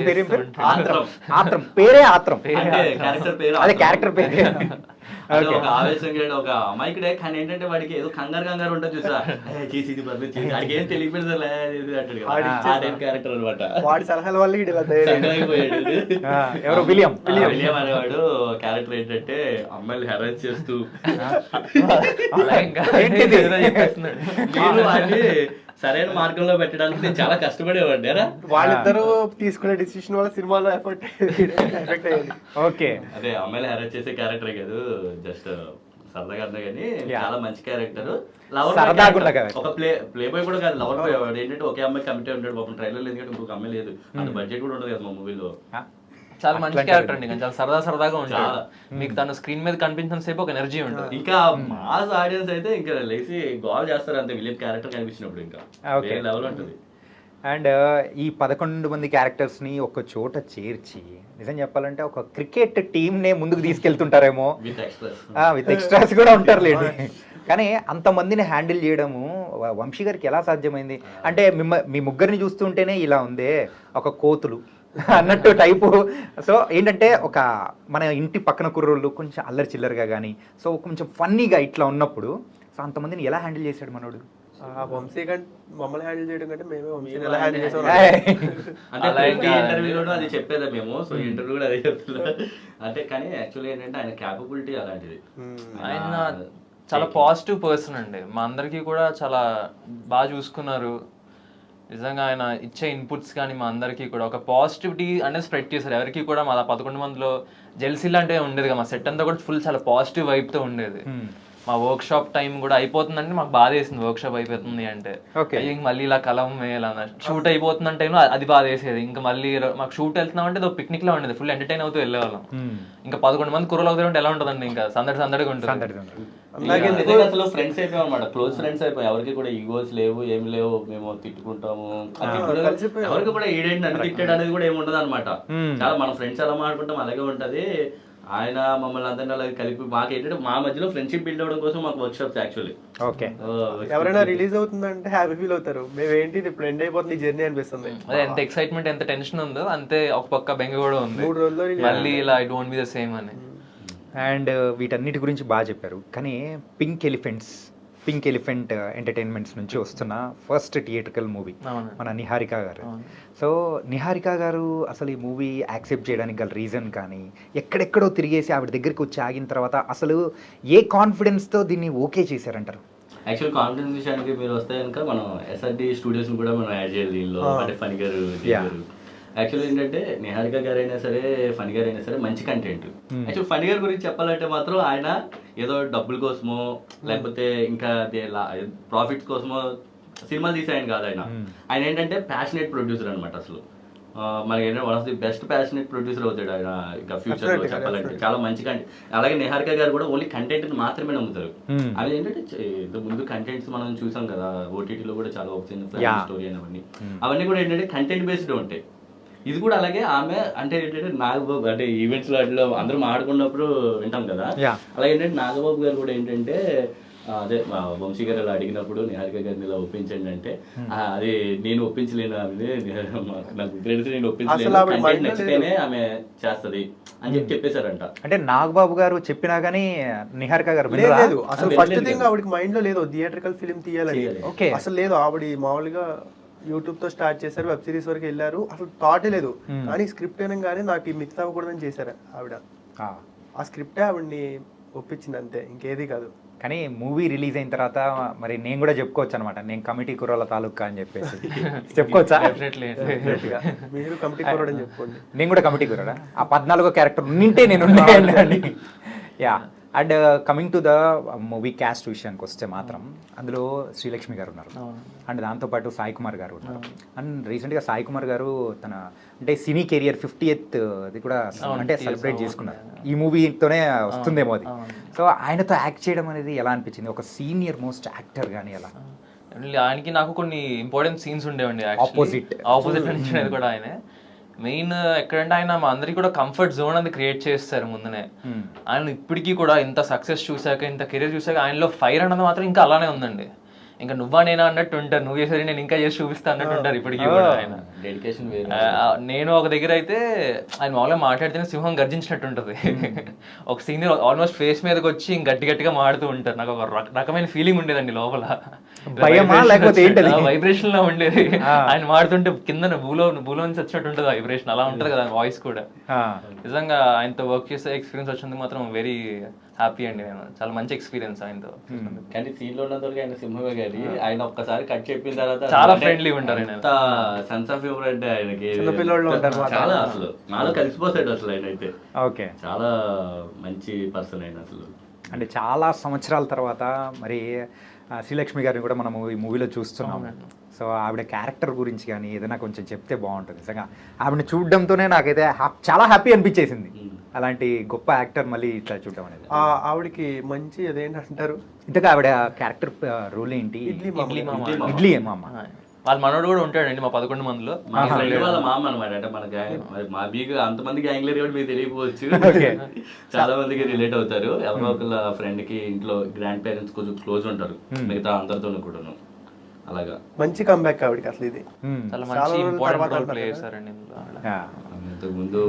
ఆత్రం పేరే ఆత్రం, అదే క్యారెక్టర్ పేరే. ఒక ఆవేశంగా ఒక అమాయకుడే, కానీ ఏంటంటే వాడికి ఏదో కంగారు ఉంటుంది చూసా, చేసి ఇది పర్లేదు చేసి వాడికి ఏం తెలియదు అంటాడు క్యారెక్టర్ అనమాట. వాడి సలహాల వల్ల ఎవరు విలియం అనేవాడు క్యారెక్టర్ ఏంటంటే అమ్మాయిలు హెరాస్ చేస్తూ సరైన మార్గంలో పెట్టడానికి నేను చాలా కష్టపడేవాడి. వాళ్ళిద్దరూ తీసుకునే డిసిషన్ వల్ల సినిమాలో ఎఫెక్ట్ అయ్యేది. ఓకే, అదే అమ్మాయిలు హెరాస్ చేసే క్యారెక్టర్ కాదు, జస్ట్ సరదాగా అన్నా కానీ చాలా మంచి క్యారెక్టర్. ఒక ప్లే బాయ్ కూడా కాదు, లవర్ బాయ్. వాడు ఏంటంటే ఒకే అమ్మాయి కమిటీ ఉంటాడు పాపం. ట్రైలర్ ఎందుకంటే ఇంకొక అమ్మాయి లేదు, అంత బడ్జెట్ కూడా ఉండదు కదా మా మూవీలో. చాలా మంచి క్యారెక్టర్ అండి, చాలా సరదాగా ఉంటాడు. మీకు తను స్క్రీన్ మీద కనిపించిన సేపు ఒక ఎనర్జీ ఉంటుంది. ఇంకా మాస్ ఆడియన్స్ అయితే ఇంకా లేసి గోల్ చేస్తారు అంతే విలియం క్యారెక్టర్ కనిపించినప్పుడు, ఇంకా లెవెల్ ఉంటుంది. అండ్ ఈ 11 మంది క్యారెక్టర్స్ని ఒక చోట చేర్చి నిజం చెప్పాలంటే ఒక క్రికెట్ టీమ్నే ముందుకు తీసుకెళ్తుంటారేమో, విత్ ఎక్స్ట్రాస్ కూడా ఉంటారు లేండి. కానీ అంతమందిని హ్యాండిల్ చేయడము వంశీ గారికి ఎలా సాధ్యమైంది? అంటే మీ ముగ్గురిని చూస్తుంటేనే ఇలా ఉందే, ఒక కోతులు అన్నట్టు టైపు. సో ఏంటంటే ఒక మన ఇంటి పక్కన కుర్రోళ్ళు కొంచెం అల్లరి చిల్లరగా కానీ, సో కొంచెం ఫన్నీగా ఇట్లా ఉన్నప్పుడు సో అంతమందిని ఎలా హ్యాండిల్ చేశాడు మనోడు? వంశీ కంటే మమ్మల్ని హ్యాండిల్ చేయడం కంటే మేమే వంశీని ఎలా హ్యాండిల్ చేసాం అంటే ఇంటర్వ్యూలో అది చెప్పేదా మేము. సో ఇంటర్వ్యూ కూడా అదే చెప్తున్నా. అంటే కానీ యాక్చువల్లీ ఏంటంటే ఆయన క్యాపబిలిటీ అలాంటిది. ఆయన చాలా పాజిటివ్ పర్సన్ అండి, మా అందరికీ కూడా చాలా బాగా చూసుకున్నారు. నిజంగా ఆయన ఇచ్చే ఇన్పుట్స్ కానీ మా అందరికీ కూడా ఒక పాజిటివిటీ అనేది స్ప్రెడ్ చేశారు. ఎవరికి కూడా మా 11 మందిలో జెల్సీ లాంటివి ఉండేది కదా, మా సెట్ అంతా కూడా ఫుల్ చాలా పాజిటివ్ వైబ్తో ఉండేది. మా వర్క్ షాప్ టైం కూడా అయిపోతుందంటే మాకు బాధ వేసింది, వర్క్ షాప్ అయిపోతుంది అంటే ఇంక మళ్ళీ ఇలా కలం ఇలా షూట్ అయిపోతున్న టైంలో అది బాధ వేసేది. ఇంకా మళ్ళీ మాకు షూట్ వెళ్తున్నాం అంటే ఏదో పిక్నిక్ లా ఉండేది, ఫుల్ ఎంటర్టైన్ అవుతూ వెళ్ళేవాళ్ళం. ఇంకా 11 మంది కుర్రలు అవుతారంటే ఎలా ఉంటుందండి, ఇంకా సందడిగా ఉంటుంది. అసలు ఫ్రెండ్స్ అయిపోయాం అనమాట, క్లోజ్ ఫ్రెండ్స్ అయిపోయాం. ఎవరికి కూడా ఈగోస్ లేవు, ఏమి లేవు, మేము తిట్టుకుంటాము. ఎవరికి కూడా ఈడేంటి నన్ను తిట్టాడు అనేది కూడా ఏమి ఉండదు అనమాట. చాలా మన ఫ్రెండ్స్ ఎలా మాట్లాడుకుంటాం అలాగే ఉంటది. ఆయన మమ్మల్ని అందరినీ అలా కలిపి మాకు ఏంటంటే మా మధ్యలో ఫ్రెండ్షిప్ బిల్డ్ అవ్వడం కోసం మాకు వర్క్ షాప్స్ యాక్చువల్లీ. ఓకే, ఎవరైనా రిలీజ్ అవుతుందంటే హ్యాపీ ఫీల్ అవుతారు. మేము ఏంటి ఇప్పుడు ఎండ్ అయిపోతుంది జర్నీ అనిపిస్తుంది. అదే ఎంత ఎక్సైట్మెంట్ ఎంత టెన్షన్ ఉందో అంతే ఒక పక్క బెంగ కూడా ఉంది, 3 రోజుల్లో మళ్ళీ ఇలా I don't be the same అని. అండ్ వీటన్నిటి గురించి బాగా చెప్పారు. కానీ పింక్ ఎలిఫెంట్ ఎంటర్టైన్మెంట్స్ నుంచి వస్తున్న ఫస్ట్ థియేట్రికల్ మూవీ మన నిహారిక గారు. సో నిహారిక గారు అసలు ఈ మూవీ యాక్సెప్ట్ చేయడానికి గల రీజన్ కానీ, ఎక్కడెక్కడో తిరిగేసి ఆవిడ దగ్గరికి వచ్చి ఆగిన తర్వాత అసలు ఏ కాన్ఫిడెన్స్తో దీన్ని ఓకే చేశారంటారు? యాక్చువల్ కాన్ఫిడెన్స్ విషయానికి మీరు వస్తే కనుక మనం ఎస్ఆర్డి స్టూడియోస్ కూడా మనం యాడ్ చేయాలి దీనిలో. అంటే ఫనీ గారు యాక్చువల్లీ ఏంటంటే నిహారిక గారు అయినా సరే ఫనీ గారు అయినా సరే మంచి కంటెంట్. యాక్చువల్ ఫనీ గారి గురించి చెప్పాలంటే మాత్రం ఆయన ఏదో డబ్బుల కోసమో లేకపోతే ఇంకా ప్రాఫిట్స్ కోసమో సినిమాలు తీసాయని కాదు. ఆయన ఏంటంటే ప్యాషనేట్ ప్రొడ్యూసర్ అనమాట. అసలు మనకి ఏంటంటే one of the best passionate producer అవుతాడు ఆయన ఇంకా ఫ్యూచర్ లో చెప్పాలంటే. చాలా మంచి కంటెంట్. అలాగే నిహారిక గారు కూడా ఓన్లీ కంటెంట్ మాత్రమే నమ్ముతారు. అది ఏంటంటే ఇంతకు ముందు కంటెంట్స్ మనం చూసాం కదా, ఓటీటీలో కూడా చాలా వచ్చింది స్టోరీ అని, అవన్నీ కూడా ఏంటంటే కంటెంట్ బేస్డ్ ఉంటాయి. ఇది కూడా అలాగే. ఆమె అంటే ఏంటంటే నాగబాబు అంటే ఈవెంట్స్ వాటిలో అందరూ ఆడుకున్నప్పుడు వింటాం కదా, అలాగే ఏంటంటే నాగబాబు గారు కూడా ఏంటంటే అదే మా వంశీ గారు అలా అడిగినప్పుడు నిహారిక గారిని ఇలా ఒప్పించండి అంటే అది నేను ఒప్పించలేను ఆమె, నాకు ఫ్రెండ్స్ నేను అసలు ఆవిడ ఒప్పించలేను, mind లో నచ్చితేనే ఆమె చేస్తది అని చెప్పేశారంట. అంటే నాగబాబు గారు చెప్పినా గానీ నిహారిక గారు లేదు వినరా? లేదు అసలు ఫస్ట్ థింగ్ ఆవిడకి మైండ్ లో లేదు థియేట్రికల్ ఫిలిం తీయాలని. ఓకే. అసలు లేదు, ఆవిడ మామూలుగా యూట్యూబ్ తో స్టార్ట్ చేశారు, వెబ్ సిరీస్ వరకు వెళ్ళారు, అసలు థాటే లేదు. కానీ స్క్రిప్ట్ అనగానే నాకు ఈ మిక్స్ అవ్వకూడదని చేశారు ఆవిడ. ఆ స్క్రిప్టే ఆవిడని ఒప్పించింది అంతే, ఇంకేది కాదు. కానీ మూవీ రిలీజ్ అయిన తర్వాత మరి నేను కూడా చెప్పుకోవచ్చు అనమాట, నేను కమిటీ కుర్రాల తాలూకా అని చెప్పేసి చెప్పుకోవచ్చా? డెఫినెట్లీ మీరు కమిటీ కోరడం చెప్పుకోండి. నేను కూడా కమిటీ కుర్రాడా? ఆ 14వ క్యారెక్టర్ నింటే నేను ఉండేవాడిని. Yeah. And coming to the movie caste విషయానికి వస్తే మాత్రం అందులో శ్రీలక్ష్మి గారు ఉన్నారు, అండ్ దాంతోపాటు సాయి కుమార్ గారు ఉన్నారు. అండ్ రీసెంట్గా సాయి కుమార్ గారు తన అంటే సినీ కెరియర్ 50th అది కూడా అంటే సెలబ్రేట్ చేసుకున్నారు. ఈ మూవీతోనే వస్తుందేమో అది. సో ఆయనతో యాక్ట్ చేయడం అనేది ఎలా అనిపించింది, ఒక సీనియర్ మోస్ట్ యాక్టర్ కానీ ఎలా? ఆయనకి నాకు కొన్ని ఇంపార్టెంట్ సీన్స్ ఉండేవండి. ఆపోజిట్ నచ్చినది కూడా ఆయనే. మెయిన్ ఎక్కడంటే ఆయన మా అందరికి కూడా కంఫర్ట్ జోన్ అనేది క్రియేట్ చేస్తారు ముందునే. ఆయన ఇప్పటికీ కూడా ఇంత సక్సెస్ చూసాక, ఇంత కెరీర్ చూసాక ఆయనలో ఫైర్ అన్నది మాత్రం ఇంకా అలానే ఉందండి. ఇంకా నువ్వా నేనా అన్నట్టు ఉంటారు, నువ్వు చేసేది నేను ఇంకా చేసి చూపిస్తా అన్నట్టు ఉంటారు ఇప్పటికీ కూడా ఆయన. డెడికేషన్. నేను ఒక దగ్గర అయితే ఆయన మామూలుగా మాట్లాడితేనే సింహం గర్జించినట్టు ఉంటుంది. ఒక సీనియర్ ఆల్మోస్ట్ ఫేస్ మీదకి వచ్చి గట్టి గట్టిగా మాడుతూ ఉంటారు. నాకు ఒక రకమైన ఫీలింగ్ ఉండేదండి లోపల, భయమా లేకపోతే ఏంటది? వైబ్రేషన్ లా ఉండేది. ఆయన మాడుతుంటే కింద భూలో నుంచి వచ్చినట్టు ఉంటుంది వైబ్రేషన్, అలా ఉంటుంది కదా వాయిస్ కూడా. నిజంగా ఆయనతో వర్క్ చేసే ఎక్స్పీరియన్స్ వచ్చినందుకు మాత్రం వెరీ హ్యాపీ అండి. నేను చాలా మంచి ఎక్స్పీరియన్స్ ఆయనతో. కానీ సీన్ లో ఉన్నందుకు ఆయన సింహమే గారి, ఆయన ఒక్కసారి కట్ చెప్పిన తర్వాత చాలా ఫ్రెండ్లీ ఉంటారు. ఎంత సెన్స్ ఆఫ్ హ్యూమర్ అంటే ఆయనకి చిన్నపిల్లలు ఉంటారు, చాలా అసలు నాలో కలిసిపోతాడు అసలు ఆయన అయితే. ఓకే. చాలా మంచి పర్సన్ ఆయన అసలు. అంటే చాలా సంవత్సరాల తర్వాత మరి శ్రీలక్ష్మి గారిని కూడా మనం ఈ మూవీలో చూస్తున్నాం. సో ఆవిడ క్యారెక్టర్ గురించి కానీ ఏదైనా కొంచెం చెప్తే బాగుంటుంది. నిజంగా ఆవిడని చూడడంతోనే నాకైతే చాలా హ్యాపీ అనిపించేసింది. అలాంటి గొప్ప యాక్టర్ మళ్ళీ ఇట్లా చూడడం అనేది. ఆవిడకి మంచి అదేంటంటారు, ఇంతగా ఆవిడ క్యారెక్టర్ రోల్ ఏంటి? ఇడ్లీ మామ. వాళ్ళ మనోడు కూడా ఉంటాడండి మా 11 మందిలో. మా ఫ్రెండ్ వాళ్ళ మామ అనమాట. అంటే మన మా బీగ్ అంతమంది గ్యాంగ్లర్ కూడా మీకు తెలియకపోవచ్చు, చాలా మందికి రిలేట్ అవుతారు. ఎవరో ఒకళ్ళ ఫ్రెండ్ కి ఇంట్లో గ్రాండ్ పేరెంట్స్ కొంచెం క్లోజ్ ఉంటారు మిగతా అందరితో కూడాను. అలాగా మంచి కంబ్యాక్ ఆవిడకి అసలు ఇది. చాలా మంచి ఇంపార్టెంట్ రోల్ ప్లే చేశారండి ఇందులో. ఇంతకు ముందు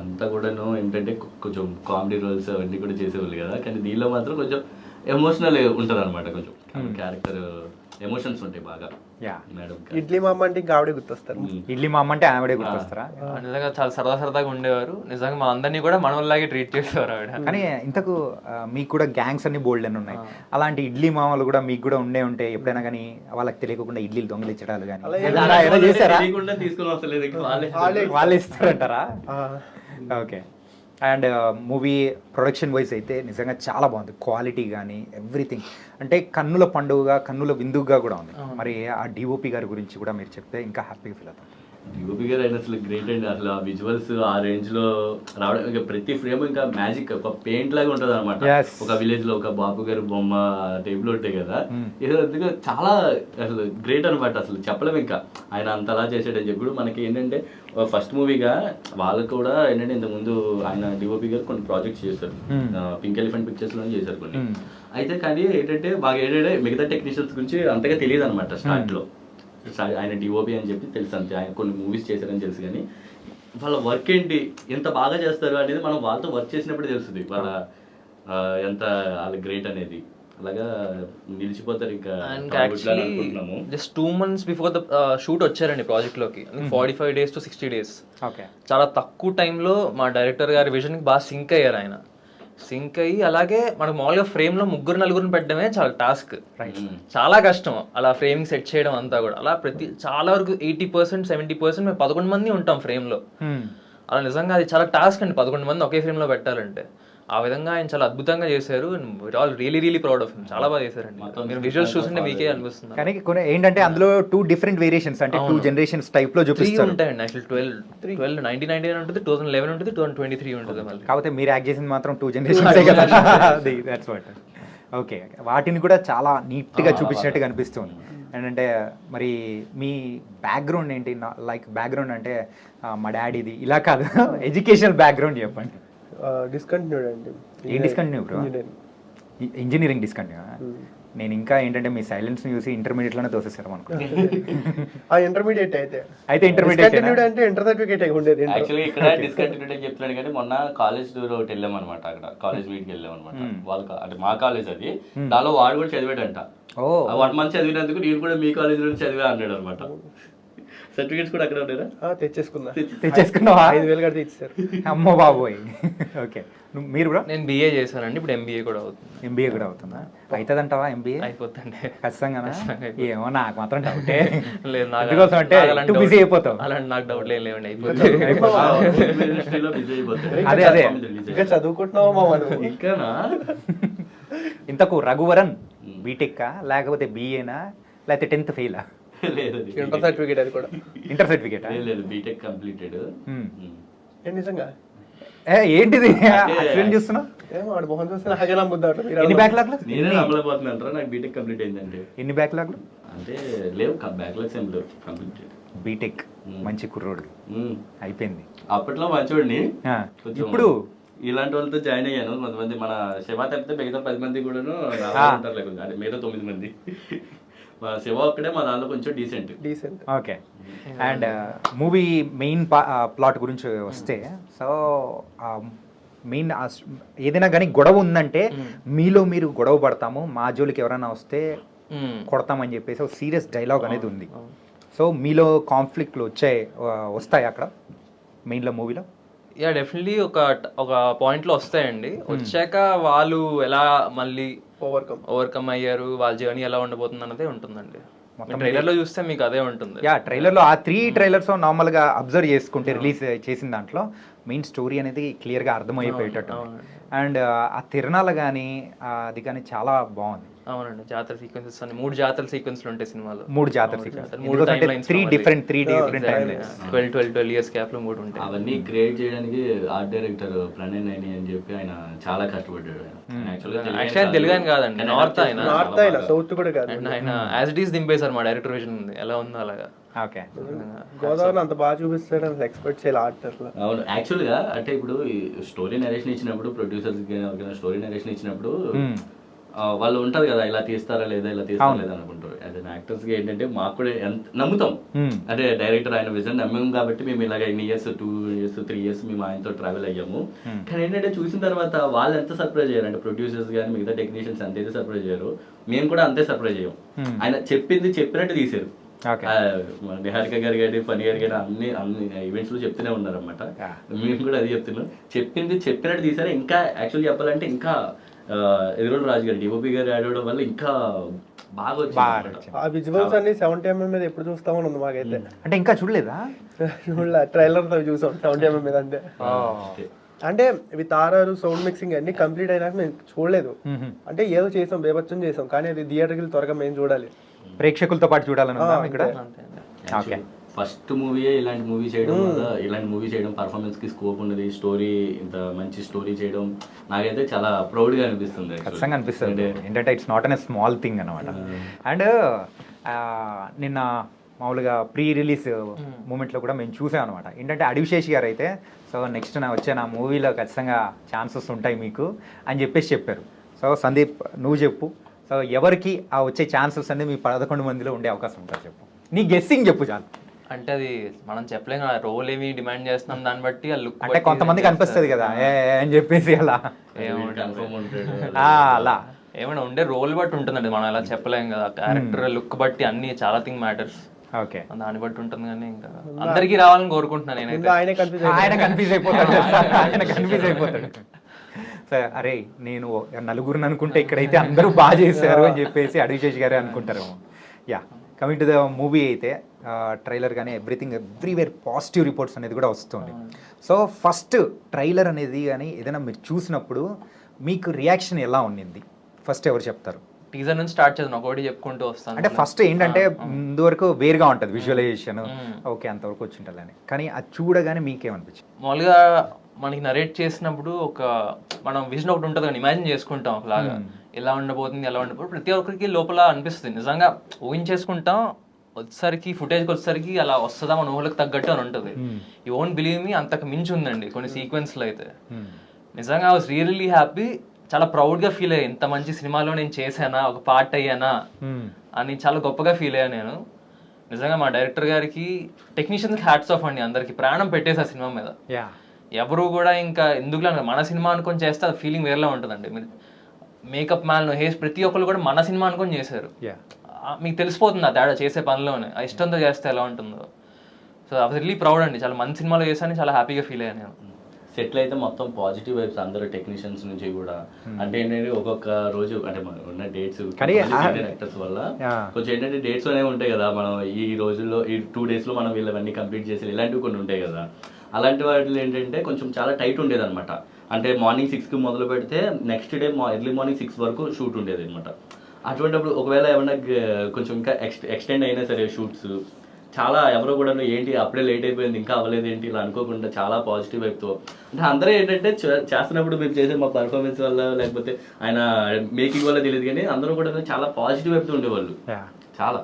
అంతా కూడాను ఏంటంటే కొంచెం కామెడీ రోల్స్ అవన్నీ కూడా చేసేవాళ్ళు కదా, కానీ దీనిలో మాత్రం కొంచెం ఎమోషనల్ ఉంటారు అనమాట. కొంచెం క్యారెక్టర్ ఎమోషన్స్ ఉంటాయి బాగా. మేడం ఇడ్లీ మామ అంటే ఇంకా ఆవిడే గుర్తొస్తారు. ఇడ్లీ మామ అంటే ఆవిడే గుర్తొస్తారా? నిజంగా చాలా సరదాగా ఉండేవారు. నిజంగా మా అందరినీ కూడా మనవల్లాగే ట్రీట్ చేసేవారు ఆవిడ. కానీ ఇంతకు మీకు కూడా గ్యాంగ్స్ అన్ని బోల్డ్ అని ఉన్నాయి. అలాంటి ఇడ్లీ మామలు కూడా మీకు కూడా ఉంటే ఎప్పుడైనా కానీ వాళ్ళకి తెలియకుండా ఇడ్లీలు దొంగలించడాలు కానీ తీసుకుని వస్తలేదు, వాళ్ళు ఇస్తారంటారా? Okay. And movie production wise అయితే నిజంగా చాలా బాగుంది. క్వాలిటీ కానీ ఎవ్రీథింగ్ అంటే కన్నుల పండుగగా, కన్నుల విందుగా కూడా ఉంది. మరి ఆ డిఓపి గారి గురించి కూడా మీరు చెప్తే ఇంకా హ్యాపీగా ఫీల్ అవుతాం. డిఓపి గారు అయినా అసలు గ్రేట్ అండి. అసలు ఆ విజువల్స్ ఆ రేంజ్ లో రావడం, ఇంకా ప్రతి ఫ్రేమ్ ఇంకా మ్యాజిక్, ఒక పెయింట్ లాగా ఉంటుంది అనమాట. ఒక విలేజ్ లో ఒక బాబు గారు బొమ్మ టైప్లో ఉంటాయి కదా, ఏదో చాలా అసలు గ్రేట్ అనమాట. అసలు చెప్పలేము ఇంకా ఆయన అంతలా చేసాడని చెప్పి. మనకి ఏంటంటే ఫస్ట్ మూవీగా వాళ్ళు కూడా ఏంటంటే ఇంతకు ముందు ఆయన డిఓపి గారు కొన్ని ప్రాజెక్ట్స్ చేశారు, పింక్ ఎలిఫెంట్ పిక్చర్స్ లోనే చేశారు కొన్ని. అయితే కానీ ఏంటంటే బాగా ఏంటంటే మిగతా టెక్నీషియన్స్ గురించి అంతగా తెలియదు అనమాట స్టార్ట్ లో. ఆయన డిఓపి అని చెప్పి తెలుసు అంతే, ఆయన కొన్ని మూవీస్ చేశారని తెలుసు. కానీ వాళ్ళ వర్క్ ఏంటి, ఎంత బాగా చేస్తారు అనేది మనం వాళ్ళతో వర్క్ చేసినప్పుడు తెలుస్తుంది వాళ్ళ ఎంత వాళ్ళ గ్రేట్ అనేది. అలాగా నిలిచిపోతారు. ఇంకా just 2 months before the shoot వచ్చారండి ప్రాజెక్ట్ లోకి. 45 days to 60 days. చాలా తక్కువ టైంలో మా డైరెక్టర్ గారి విజన్ కి బాగా సింక్ అయ్యారు ఆయన. సింక్ అయ్యి అలాగే మనకు మామూలుగా ఫ్రేమ్ లో 3-4 పెట్టడమే చాలా టాస్క్, చాలా కష్టం అలా ఫ్రేమింగ్ సెట్ చేయడం అంతా కూడా. అలా చాలా వరకు 80% 70% మేము 11 మంది ఉంటాం ఫ్రేమ్ లో. అలా నిజంగా అది చాలా టాస్క్ అండి 11 మంది ఒకే ఫ్రేమ్ లో పెట్టాలంటే. ఆ విధంగా ఆయన చాలా అద్భుతంగా చేశారు. All really proud of him. చాలా బాగా చేశారండి. మీరు విజువల్స్ చూస్తుంటే మీకే అనిపిస్తుంది. కానీ కొన్ని ఏంటంటే అందులో 2 different వేరియేషన్స్ అంటే 2 generations టైప్ లో చూపిస్తారు. 3 ఉంటాయండి యాక్చువల్లీ. 12 1999 ఉంటుంది, 2011 ఉంటుంది, 2023 ఉంటుంది. మళ్ళీ కాకపోతే మీరు యాక్ట్ చేసింది మాత్రం 2 generations కదా. That's what. ఓకే. వాటిని కూడా చాలా నీట్ గా చూపించినట్టుగా అనిపిస్తుంది. ఏంటంటే మరి మీ బ్యాక్గ్రౌండ్ ఏంటి? లైక్ బ్యాక్గ్రౌండ్ అంటే మా డాడీది ఇలా కాదు, ఎడ్యుకేషనల్ బ్యాక్గ్రౌండ్ చెప్పండి. డిస్కంటిన్యూడ్ అండి. ఏ డిస్కంటిన్యూ బ్రో? Engineering discontinue. నేను ఇంకా ఏంటంటే మీ సైలెన్స్ చూసి ఇంటర్మీడియట్లోనే తోసేసారు అనుకో. ఆ ఇంటర్మీడియట్ అయితే ఇంటర్మీడియట్ అంటే ఇంటర్ సర్టిఫికేట్ ఉండేది. యాక్చువల్లీ ఇక్కడ డిస్కంటిన్యూటీ అని చెప్తున్నాను కానీ మొన్న కాలేజ్ టూర్ ఒకటి వెళ్ళాం అనమాట. అక్కడ కాలేజ్ మీట్కి వెళ్ళాం అనమాట. వాళ్ళ అంటే మా కాలేజ్ అది, దానిలో వాడు కూడా చదివాడంట. 1 month చదివినందుకు నేను కూడా మీ కాలేజ్ నుంచి చదివా అన్నాడు అనమాట. సర్టిఫికేట్స్ కూడా అక్కడ ఉండేరా? తెచ్చేసుకున్నావా? 5,000 కడితే ఇచ్చారు. అమ్మో బాబోయ్. ఓకే, మీరు కూడా? నేను BA చేశానండి, ఇప్పుడు MBA కూడా అవుతుంది. MBA కూడా అవుతుందా? అవుతుంది అంటావా MBA? అయిపోతుంది ఖచ్చితంగా. ఏమో నాకు మాత్రం డౌటే. లేదు, అందుకోసం అంటే బిజీ అయిపోతావు. అలాంటి నాకు డౌట్లు ఏం లేవండి, అయిపోతుంది. అదే అదే ఇంకా చదువుకుంటున్నావా మా మనం? ఇంకానా? ఇంతకు రఘువరన్ బీటెక్ లేకపోతే BAనా లేకపోతే 10th ఫెయిలా? ఇంటర్ సర్టిఫికేట్ అది కూడా. ఇంటర్ సర్టిఫికేట్ లేదు, బీటెక్ కంప్లీటెడ్. నిజంగా ఏంటిది చూస్తున్నా? ఏమో వాడు మొహం చూస్తే నాకే నమ్ముద్దాడు. ఎన్ని బ్యాక్లాగ్లు? నేనే నమ్మలేకపోతున్నాను. నాకు బీటెక్ కంప్లీట్ అయిందంటే. ఎన్ని బ్యాక్లాగ్లు? అంటే లేవు, బ్యాక్లాగ్స్ ఏం లేవు, కంప్లీటెడ్. బీటెక్ మంచి కుర్రోడు అయిపోయింది. అప్పట్లో మంచోడిని. ఇప్పుడు ఇలాంటి వాళ్ళతో జాయిన్ అయ్యాను. కొంతమంది మన శివ తప్పితే మిగతా 10 మంది కూడాను ఉంటారు లేకుండా, మిగతా 9 మంది. మా శివ ఒక్కడే మా దాంట్లో కొంచెం decent. Okay. And movie main plot గురించి వస్తే, సో మెయిన్ ఏదైనా కానీ గొడవ ఉందంటే మీలో మీరు గొడవ పడతాము, మా జోలికి ఎవరైనా వస్తే కొడతామని చెప్పేసి ఒక సీరియస్ డైలాగ్ అనేది ఉంది. సో మీలో కాన్ఫ్లిక్ట్లు వస్తాయి అక్కడ మెయిన్లో మూవీలో? యా, డెఫినెట్లీ ఒక పాయింట్లో వస్తాయండి. వచ్చాక వాళ్ళు ఎలా మళ్ళీ ఓవర్కమ్ అయ్యారు, వాళ్ళ జర్నీ ఎలా ఉండబోతుంది అన్నదే ఉంటుందండి. ట్రైలర్ లో చూస్తే మీకు అదే ఉంటుంది. యా, ట్రైలర్ లో ఆ 3 ట్రైలర్స్ నార్మల్ గా అబ్జర్వ్ చేసుకుంటే రిలీజ్ చేసిన దాంట్లో మెయిన్ స్టోరీ అనేది క్లియర్ గా అర్థమైపోయేటట్టు. అండ్ ఆ తిరణాలు కానీ అది కానీ చాలా బాగుంది. అవునండి, జాతర సీక్వెన్సెస్ అని 3 జాతర సీక్వెన్స్లు ఉంటాయి సినిమాలో. 3 జాతర sequence, 3 different time lines, 12 years gap లో 3 ఉంటాయి. అవన్నీ క్రియేట్ చేయడానికి ఆర్ట్ డైరెక్టర్ ప్రణయ్ నైని అని చెప్పి ఆయన చాలా కష్టపడ్డాడు. యాక్చువల్లీ తెలుగు ఆయన కాదండి, నార్త్ ఆయన, సౌత్ కూడా కాదు. ఆయన యాజ్ ఇట్ ఈస్ దింపేశారు. మా డైరెక్టర్ విజన్ ఉంది, ఎలా ఉందో అలాగా. ఓకే, గోదావరి అంత బాగా చూపిస్తాడు అని ఎక్స్పెక్ట్ చేయాలి ఆర్టర్ లో. అవును, యాక్చువల్ గా అంటే ఇప్పుడు స్టోరీ నరేషన్ ఇచ్చినప్పుడు, ప్రొడ్యూసర్స్ స్టోరీ నరేషన్ ఇచ్చినప్పుడు వాళ్ళు ఉంటారు కదా, ఇలా తీస్తారా లేదా అనుకుంటారు. యాజ్ అన్ యాక్టర్స్ గా ఏంటంటే మాకు కూడా నమ్ముతాం, అంటే డైరెక్టర్ ఆయన విజన్ నమ్మాం కాబట్టి మేము ఇలాగ 2 years 3 years మేము ఆయనతో ట్రావెల్ అయ్యాము. కానీ ఏంటంటే చూసిన తర్వాత వాళ్ళు ఎంత సర్ప్రైజ్ అయ్యారు అంటే, ప్రొడ్యూసర్స్ కానీ మిగతా టెక్నీషియన్స్ అంతైతే సర్ప్రైజ్ అయ్యారు, మేము కూడా అంతే సర్ప్రైజ్ అయ్యాం. ఆయన చెప్పినట్టు తీశారు. నిహారిక గారు కానీ ఫనీ గారు కానీ అన్ని ఈవెంట్స్ లో చెప్తూనే ఉన్నారు అన్నమాట. మేము కూడా అది చెప్తున్నాం, చెప్పినట్టు తీసారు. ఇంకా యాక్చువల్ చెప్పాలంటే ఇంకా ఎదురోడు రాజు గారు డిఓపి గారు యాడ్ అవడం వల్ల ఇంకా బాగా వచ్చింది. ఆ విజువల్స్ అన్ని 70mm మీద ఎప్పుడు చూస్తామని ఉంది మాకైతే. అంటే ఇంకా చూడలేదా? ట్రైలర్ తో చూసాం 70mm మీద అంతే. అంటే విత్ ఆర్ఆర్ సౌండ్ మిక్సింగ్ అన్ని కంప్లీట్ అయినాక మేము చూడలేదు. అంటే ఏదో చేసాం, బేబచ్చం చేసాం, కానీ అది థియేటర్కి త్వరగా మేము చూడాలి, ప్రేక్షకులతో పాటు చూడాలని ఇక్కడ. ఫస్ట్ మూవీయే ఇలాంటి మూవీ చేయడం వల్ల, ఇలాంటి మూవీ చేయడం పర్ఫార్మెన్స్ కి స్కోప్ ఉన్నది, స్టోరీ ఇంత మంచి స్టోరీ చేయడం నాకైతే చాలా ప్రౌడ్ గా అనిపిస్తుంది. ఖచ్చితంగా అనిపిస్తుంది. ఏంటంటే it's not an small thing అనమాట. అండ్ నిన్న మామూలుగా ప్రీ రిలీజ్ మూమెంట్లో కూడా మేము చూసాం అనమాట. ఏంటంటే అడివిశేష్ గారు అయితే, సో నెక్స్ట్ వచ్చే నా మూవీలో ఖచ్చితంగా ఛాన్సెస్ ఉంటాయి మీకు అని చెప్పారు. సో సందీప్ నువ్వు చెప్పు, సో ఎవరికి ఆ వచ్చే ఛాన్సెస్ అనేది మీ 11 మందిలో ఉండే అవకాశం ఉంటుంది చెప్పు, నీ గెస్సింగ్ చెప్పు చాలు. అంటే అది మనం చెప్పలేం కదా, రోల్ ఏమి డిమాండ్ చేస్తున్నాం దాన్ని బట్టి ఆ లుక్ అంటే కొంతమందికి అనిపిస్తుంది కదా అని చెప్పేసి అలా అలా ఏమైనా ఉండే రోల్ బట్టి ఉంటుందండి, మనం ఎలా చెప్పలేం కదా. క్యారెక్టర్ లుక్ బట్టి అన్ని చాలా థింగ్ మ్యాటర్స్. ఓకే, దాన్ని బట్టి ఉంటుంది. కానీ ఇంకా అందరికీ రావాలని కోరుకుంటున్నాను నేనైతే. ఆయన కన్ఫ్యూజ్ అయిపోతాడు. సరే, అరే నేను 4 అనుకుంటే ఇక్కడైతే అందరూ బాగా చేశారు అని చెప్పేసి అడివిశేష్ గారే అనుకుంటారు. Yeah, coming to the movie అయితే ట్రైలర్ కానీ ఎవ్రీవేర్ పాజిటివ్ రిపోర్ట్స్ అనేది కూడా వస్తుంది. సో ఫస్ట్ ట్రైలర్ అనేది కానీ ఏదైనా మీరు చూసినప్పుడు మీకు రియాక్షన్ ఎలా ఉండింది? ఫస్ట్ ఎవరు చెప్తారు? టీజర్ నుంచి స్టార్ట్ చేద్దాం, ఒకటి చెప్పుకుంటూ వస్తాను. అంటే ఫస్ట్ ఏంటంటే ముందు వరకు వేరుగా ఉంటుంది విజువలైజేషన్, ఓకే అంతవరకు వచ్చి ఉంటుందని, కానీ అది చూడగానే మీకేమనిపించింది? మామూలుగా మనకి నరేట్ చేసినప్పుడు మనం విజన్ ఒకటి ఉంటుంది కానీ ఇమాజిన్ చేసుకుంటాం ఒకలాగా, ఎలా ఉండబోతుంది ప్రతి ఒక్కరికి లోపల అనిపిస్తుంది. నిజంగా ఊహించేసుకుంటాం, వచ్చేసరికి ఫుటేజ్కి వచ్చేసరికి అలా వస్తుందా మన ఊహలకు తగ్గట్టు అని ఉంటుంది. యూ ఓంట్ బిలీవ్ మీ, అంతకు మించి ఉందండి కొన్ని సీక్వెన్స్లో అయితే. నిజంగా ఐ వాస్ రియల్లీ హ్యాపీ. చాలా ప్రౌడ్గా ఫీల్ అయ్యాను, ఇంత మంచి సినిమాలో నేను చేశానా, ఒక పార్ట్ అయ్యానా అని చాలా గొప్పగా ఫీల్ అయ్యాను నేను. నిజంగా మా డైరెక్టర్ గారికి, టెక్నీషియన్స్కి హ్యాట్స్ ఆఫ్ అండి. అందరికి ప్రాణం పెట్టేసి ఆ సినిమా మీద. ఎవరు కూడా ఇంకా ఎందుకులా మన సినిమా అనుకొని చేస్తే ఆ ఫీలింగ్ వేరేలా ఉంటుందండి. మీరు మేకప్ మ్యాన్, హెయిర్స్, ప్రతి ఒక్కరు కూడా మన సినిమా అనుకొని చేశారు. మీకు తెలిసిపోతుంది ఆ తేడా చేసే పనిలోనే, ఆ ఇష్టంతో చేస్తే ఎలా ఉంటుందో. So I was really proud అండి. చాలా మంచి సినిమాలో చేశాను, చాలా హ్యాపీగా ఫీల్ అయ్యాను నేను. సెటిల్ అయితే మొత్తం పాజిటివ్ వైబ్స్ అందరూ టెక్నీషియన్స్ నుంచి కూడా. అంటే ఏంటంటే ఒక్కొక్క రోజు అంటే మనం ఉన్న డేట్స్ యాక్టర్స్ వల్ల కొంచెం ఏంటంటే డేట్స్ అనేవి ఉంటాయి కదా, మనం ఈ రోజుల్లో ఈ 2 days లో మనం వీళ్ళవన్నీ కంప్లీట్ చేసి ఇలాంటివి కొన్ని ఉంటాయి కదా. అలాంటి వాటిలో ఏంటంటే కొంచెం చాలా టైట్ ఉండేది అనమాట. అంటే మార్నింగ్ 6కి మొదలు పెడితే నెక్స్ట్ డే ఎర్లీ మార్నింగ్ 6 వరకు షూట్ ఉండేది అనమాట. అటువంటిప్పుడు ఒకవేళ ఏమన్నా కొంచెం ఇంకా ఎక్స్టెండ్ అయినా సరే షూట్స్, చాలా ఎవరో కూడా ఏంటి అప్పుడే లేట్ అయిపోయింది ఇంకా అవ్వలేదు ఏంటి ఇలా అనుకోకుండా చాలా పాజిటివ్ వైపుతో. అంటే అందరూ ఏంటంటే చేస్తున్నప్పుడు మేము చేసే మా పర్ఫార్మెన్స్ వల్ల లేకపోతే ఆయన మేకింగ్ వల్ల తెలియదు, కానీ అందరూ కూడా చాలా పాజిటివ్ వైపుతో ఉండేవాళ్ళు చాలా.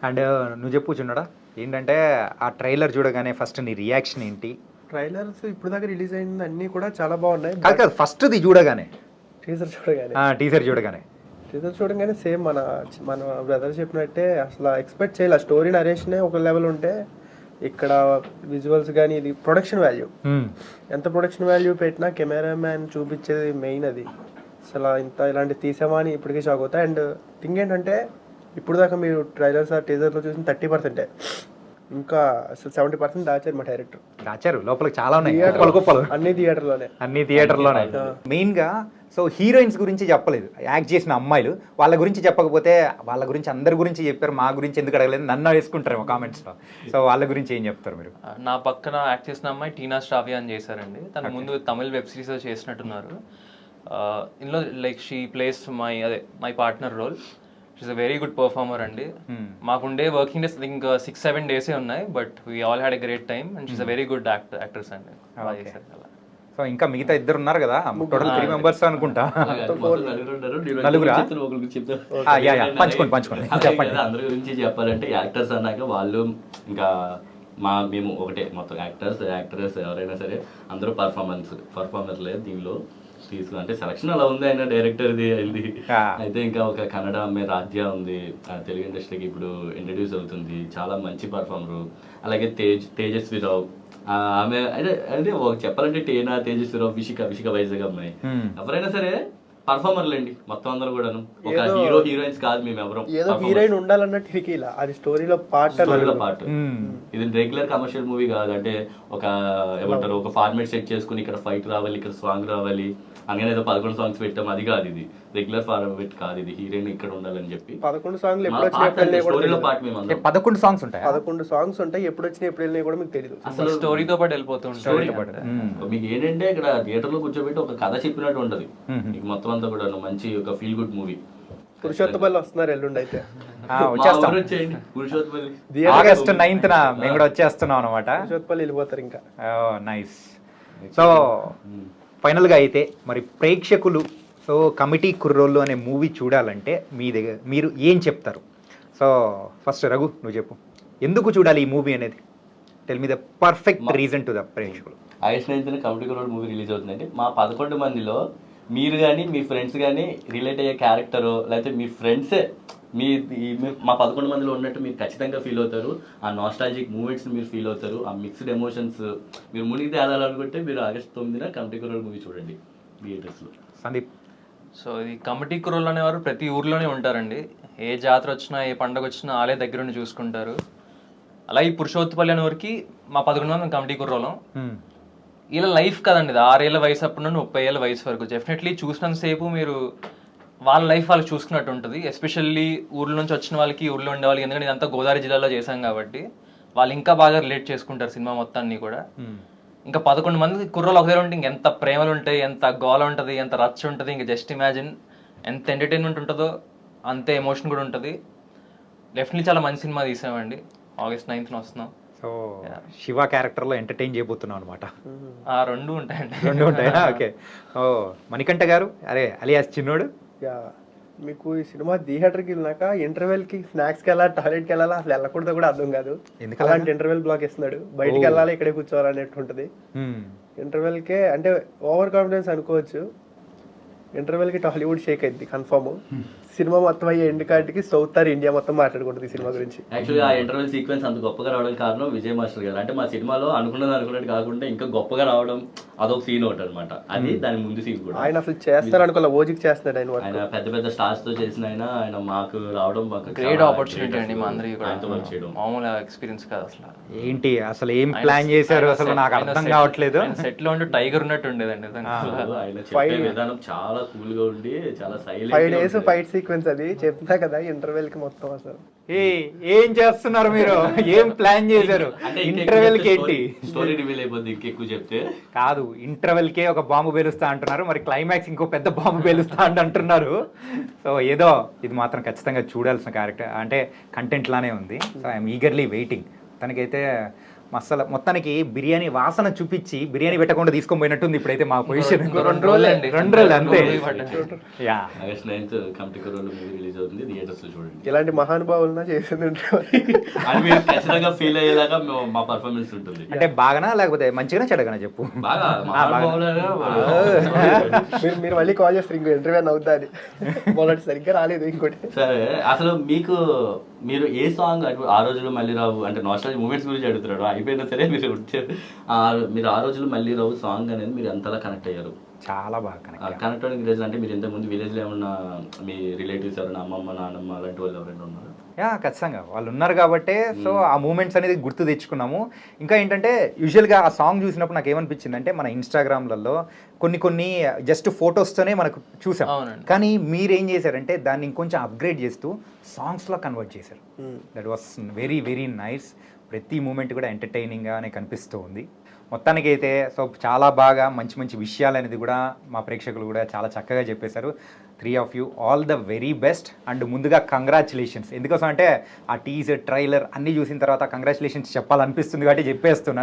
అండ్ నువ్వు చెప్పు చిన్నడా, ఏంటంటే ఆ ట్రైలర్ చూడగానే ఫస్ట్ నీ రియాక్షన్ ఏంటి? ట్రైలర్స్ ఇప్పుడు దాకా రిలీజ్ అయింది అన్నీ కూడా చాలా బాగున్నాయి. కాదు ఫస్ట్ది చూడగానే, టీజర్ చూడగానే టీజర్ చూడగానే సేమ్ మన బ్రదర్ చెప్పినట్టే అసలు ఎక్స్పెక్ట్ చేయాలి. స్టోరీ నరేషనే ఒక లెవెల్ ఉంటే ఇక్కడ విజువల్స్ కానీ ఇది ప్రొడక్షన్ వాల్యూ, ఎంత ప్రొడక్షన్ వాల్యూ పెట్టినా కెమెరామ్యాన్ చూపించేది మెయిన్. అది అసలు ఇలాంటి తీసామా అని ఇప్పటికీ షాక్ అవుతాయి. అండ్ థింగ్ ఏంటంటే ఇప్పుడు దాకా మీరు ట్రైలర్స్ టీజర్లో చూసిన 30%, ఇంకా అసలు 70% దాచారు మా డైరెక్టర్. దాచారు లోపలికి చాలా ఉన్నాయి, అన్ని థియేటర్లోనే. మెయిన్ గా సో హీరోయిన్స్ గురించి చెప్పలేదు, యాక్ట్ చేసిన అమ్మాయిలు వాళ్ళ గురించి చెప్పకపోతే వాళ్ళ గురించి అందరి గురించి చెప్పారు, మా గురించి ఎందుకు అడగలేదు నన్ను వేసుకుంటారు కామెంట్స్ లో. సో వాళ్ళ గురించి ఏం చెప్తారు మీరు? నా పక్కన యాక్ట్ చేసిన అమ్మాయి టీనా స్ట్రావియా అని చేశారండి. తన ముందు తమిళ్ వెబ్ సిరీస్ చేసినట్టున్నారు. ఇందులో like she plays my partner role. She's a very good performer అండి. మాకుండే వర్కింగ్ డేస్ ఇంకా 6-7 days ఉన్నాయి, but we all had a great time and she's a very good actress అండి. సో ఇంకా మిగతా ఇద్దరు ఉన్నారు కదా, టోటల్ 3 members అనుకుంటా. నలుగురా? పంచుకోండి చెప్పండి. అందరి గురించి చెప్పాలంటే యాక్టర్స్ అన్నాక వాళ్ళు ఇంకా మేము ఒకటే మొత్తం యాక్టర్స్ యాక్ట్రెస్ ఎవరైనా సరే అందరూ పర్ఫార్మర్లే దీనిలో తీసుకుని. అంటే సెలక్షన్ అలా ఉంది, ఆయన డైరెక్టర్ది అయింది. అయితే ఇంకా ఒక కన్నడ అమ్మాయి రాధ్య ఉంది, తెలుగు ఇండస్ట్రీకి ఇప్పుడు ఇంట్రడ్యూస్ అవుతుంది, చాలా మంచి పర్ఫార్మర్. అలాగే తేజస్విరావు, ఆమె అంటే చెప్పాలంటే టేనా, తేజస్విరావు, విషిక వైజాగ్ అమ్మాయి, ఎవరైనా సరే పర్ఫార్మర్లండి మొత్తం అందరూ కూడాను. ఒక హీరోయిన్స్ కాదు మేము ఎవరు, ఏదో హీరోయిన్ ఉండాలన్నట్టు అది స్టోరీలో పార్ట్. ఇది రెగ్యులర్ కమర్షియల్ మూవీ కాదు. అంటే ఒక ఏమంటారు, ఒక ఫార్మేట్ సెట్ చేసుకుని ఇక్కడ ఫైట్ రావాలి, ఇక్కడ సాంగ్ రావాలి, అందుకని ఏదో 11 songs పెట్టాం, అది కాదు. ఇది రెగ్యులర్ ఫార్మేట్ కాదు, ఇది హీరోయిన్ ఇక్కడ ఉండాలని చెప్పి 11 songs స్టోరీలో పార్ట్ మేము 11 songs ఉంటాయి. 11 songs ఉంటాయి. ఎప్పుడు వచ్చినా ఎప్పుడు వెళ్ళినా కూడా మీకు తెలియదు. అసలు స్టోరీతో పాటు వెళ్ళిపోతుంది. మీకు ఏంటంటే ఇక్కడ థియేటర్ లో కూర్చోబెట్టి ఒక కథ చెప్పినట్టు ఉంటది మీకు మొత్తం అంతా కూడా. మంచి ఒక ఫీల్ గుడ్ మూవీ. పురుషోత్తపల్లి వస్తున్నారు ఎల్లుండి, అయితే ఆగస్ట్ 9th మేము కూడా వచ్చేస్తున్నాం అనమాట. పురుషోత్తపల్లి వెళ్ళిపోతారు ఇంకా. నైస్. సో ఫైనల్గా అయితే మరి ప్రేక్షకులు సో కమిటీ కుర్రోళ్ళు అనే మూవీ చూడాలంటే మీరు ఏం చెప్తారు? సో ఫస్ట్ రఘు నువ్వు చెప్పు, ఎందుకు చూడాలి ఈ మూవీ అనేది? Tell me the perfect reason to the ప్రేక్షకులు. ఆగస్ట్ 9th కమిటీ కుర్రోళ్ళు మూవీ రిలీజ్ అవుతుందంటే మా 11 మందిలో మీరు కానీ మీ ఫ్రెండ్స్ కానీ రిలేట్ అయ్యే క్యారెక్టరు, లేకపోతే మీ ఫ్రెండ్సే మా 11 మందిలో ఉన్నట్టు మీరు ఖచ్చితంగా ఫీల్ అవుతారు. ఆ నాస్టాలజిక్ మూమెంట్స్ మీరు ఫీల్ అవుతారు, ఆ మిక్స్డ్ ఎమోషన్స్ మీరు మునిగి తేలాలనుకుంటే మీరు ఆగస్ట్ 9th కమిటీ కుర్రోళ్ళు మూవీ చూడండి థియేటర్స్లో. సందీప్? సో ఈ కమిటీ కుర్రోళ్ళు అనేవారు ప్రతి ఊర్లోనే ఉంటారండి. ఏ జాతర వచ్చినా ఏ పండుగ వచ్చినా ఆలే దగ్గరుండి చూసుకుంటారు. అలా ఈ పురుషోత్తపల్లి అనేవారికి మా 11 మంది కమిటీ కుర్రోళ్ళం. ఇలా లైఫ్ కదండి, 6 ఏళ్ళ వయసు అప్పటి నుండి 30 ఏళ్ళ వయసు వరకు డెఫినెట్లీ చూసినంతసేపు మీరు వాళ్ళ లైఫ్ వాళ్ళు చూసుకున్నట్టు ఉంటుంది. ఎస్పెషల్లీ ఊర్ల నుంచి వచ్చిన వాళ్ళకి, ఊర్లో ఉండే వాళ్ళకి, ఎందుకంటే ఇదంతా గోదావరి జిల్లాలో చేశాం కాబట్టి వాళ్ళు ఇంకా బాగా రిలేట్ చేసుకుంటారు సినిమా మొత్తాన్ని కూడా. ఇంకా 11 మంది కుర్రోళ్ళు ఒకదే ఉంటే ఇంకెంత ప్రేమలు ఉంటాయి, ఎంత గోల ఉంటుంది, ఎంత రచ్చ ఉంటుంది. ఇంకా జస్ట్ ఇమాజిన్ ఎంత ఎంటర్టైన్మెంట్ ఉంటుందో అంతే ఎమోషన్ కూడా ఉంటుంది. డెఫినెట్లీ చాలా మంచి సినిమా తీసామండి. ఆగస్ట్ 9th వస్తున్నాం. సో శివ క్యారెక్టర్లో ఎంటర్టైన్ చేయబోతున్నాం అనమాట. రెండు ఉంటాయండి. రెండు ఉంటాయా? ఓకే. ఓ మణికంఠ గారు, అరే అలియాస్ చిన్నోడు, మీకు ఈ సినిమా థియేటర్కి వెళ్ళినాక ఇంటర్వెల్కి స్నాక్స్కి వెళ్ళాలి, టాయిలెట్కి వెళ్ళాలి, అసలు వెళ్ళకూడదు కూడా అర్థం కాదు. అలాంటి ఇంటర్వెల్ బ్లాక్ ఇస్తున్నాడు. బయటికి వెళ్ళాలి, ఇక్కడే కూర్చోవాలి అన్నట్టు ఉంటుంది. ఇంటర్వెల్కే అంటే ఓవర్ కాన్ఫిడెన్స్ అనుకోవచ్చు. ఇంటర్వెల్కి టాలీవుడ్ షేక్ అయింది కన్ఫర్మ్. సినిమా మొత్తం అయ్యే ఎండ్ కార్డ్కి సౌత్ ఆర్ ఇండియా మొత్తం మాట్లాడుకుంటుంది ఈ సినిమా గురించి. యాక్చువల్గా ఆ ఇంటర్వెల్ సీక్వెన్స్ అంత గొప్పగా రావడం కారణం విజయ్ మాస్టర్ గారు. అంటే మా సినిమాలో అనుకున్నట్టు కాకుండా ఇంకా గొప్పగా రావడం అదొక సీన్ ఒకటి అనమాట. అది దాని ముందు సీన్ కూడా ఆయన అసలు చేస్తారనుకోలే, ఓజికి చేస్తున్నాడు ఆయన వర్క్. ఆయన పెద్ద పెద్ద స్టార్స్ తో చేసిన ఆయన మాకు రావడం మాకు గ్రేట్ ఆపర్చునిటీ అండి మా అందరికి కూడా. ఆయనతో వర్క్ చేయడం మామూలు ఎక్స్పీరియన్స్ కాదు అసలు. ఏంటి అసలు ఏం ప్లాన్ చేశారు అసలు నాకు అర్థం కావట్లేదు. సెట్ లో ఉంటే టైగర్ ఉన్నట్టు ఉండేదండి. ఆయన చెప్పే విధానం చాలా కూల్ గా ఉండి చాలా 5 days సైలెంట్. ఫైట్ సీక్వెన్స్ అది చెప్తా కదా ఇంటర్వెల్ కి మొత్తం అసలు. ఏం చేస్తున్నారు మీరు? ఏం ప్లాన్ చేశారు? ఇంటర్వెల్ కి ఏంటి స్టోరీ రివీల్ అయిపోద్ది ఇంకెక్కువ చెప్తే. కాదు, ఇంటర్వెల్ కే ఒక బాంబు పేలుస్తా అంటున్నారు, మరి క్లైమాక్స్ ఇంకో పెద్ద బాంబు పేలుస్తా అంటున్నారు. సో ఏదో ఇది మాత్రం ఖచ్చితంగా చూడాల్సిన క్యారెక్టర్ అంటే కంటెంట్ లానే ఉంది. So I'm eagerly waiting. తనకైతే మసాలా మొత్తానికి బిర్యానీ వాసన చూపించి బిర్యానీ పెట్టకుండా తీసుకొని పోయినట్టుంది ఇప్పుడైతే మా పొజిషన్. 2 రోజులు అండి, 2 రోజులు అంతే. యా, ఆగస్ట్ 9th కమిటీ కరోల్ మూవీ రిలీజ్ అవుతుంది, థియేటర్స్ లో చూడండి. ఇలాంటి మహానుభావులన్నా చేసింది అది మీరు ఖచ్చితంగా ఫీల్ అయ్యేలాగా మా పర్ఫార్మెన్స్ ఉంటుంది. అంటే బాగానా లేకపోతే మంచిగానే చెడగానే చెప్పు. బాగా మహానుభావులుగా మీరు మళ్ళీ కాల్ చేస్తారు ఇంకో ఇంటర్వ్యూ అవుతా అని. మొదటి సరిగ్గా రాలేదు ఇంకోటి. సరే, అసలు మీరు ఏ సాంగ్ ఆ రోజులు మళ్ళీ రావు అంటే నాస్టాలజీ మూమెంట్స్ గురించి అడుగుతున్నాడు అయిపోయినా సరే మీరు మీరు ఆ రోజులు మళ్ళీ రావు సాంగ్ అనేది మీరు ఎంతలా కనెక్ట్ అయ్యారు? చాలా బాగా కనెక్ట్ అవ్వడానికి రీజన్ అంటే మీరు ఇంతకుముందు విలేజ్లో ఏమన్నా మీ రిలేటివ్స్ ఎవరైనా అమ్మమ్మ నాన్నమ్మ అలాంటి వాళ్ళు ఎవరైనా ఉన్నారు? యా, ఖచ్చితంగా వాళ్ళు ఉన్నారు కాబట్టే సో ఆ మూమెంట్స్ అనేది గుర్తు తెచ్చుకున్నాము. ఇంకా ఏంటంటే యూజువల్గా ఆ సాంగ్ చూసినప్పుడు నాకు ఏమనిపించింది అంటే మన ఇన్స్టాగ్రామ్లలో కొన్ని జస్ట్ ఫొటోస్తోనే మనకు చూసాం, కానీ మీరేం చేశారంటే దాన్ని ఇంకొంచెం అప్గ్రేడ్ చేస్తూ సాంగ్స్లో కన్వర్ట్ చేశారు. That was very very nice. ప్రతి మూమెంట్ కూడా ఎంటర్టైనింగ్గానే కనిపిస్తూ ఉంది. మొత్తానికి అయితే సో చాలా బాగా మంచి మంచి విషయాలు అనేది కూడా మా ప్రేక్షకులు కూడా చాలా చక్కగా చెప్పేశారు. 3 of you all the very best. And ముందుగా కంగ్రాచులేషన్స్. ఎందుకోసం అంటే ఆ టీజర్ ట్రైలర్ అన్నీ చూసిన తర్వాత కంగ్రాచులేషన్స్ చెప్పాలనిపిస్తుంది కాబట్టి చెప్పేస్తున్నాను.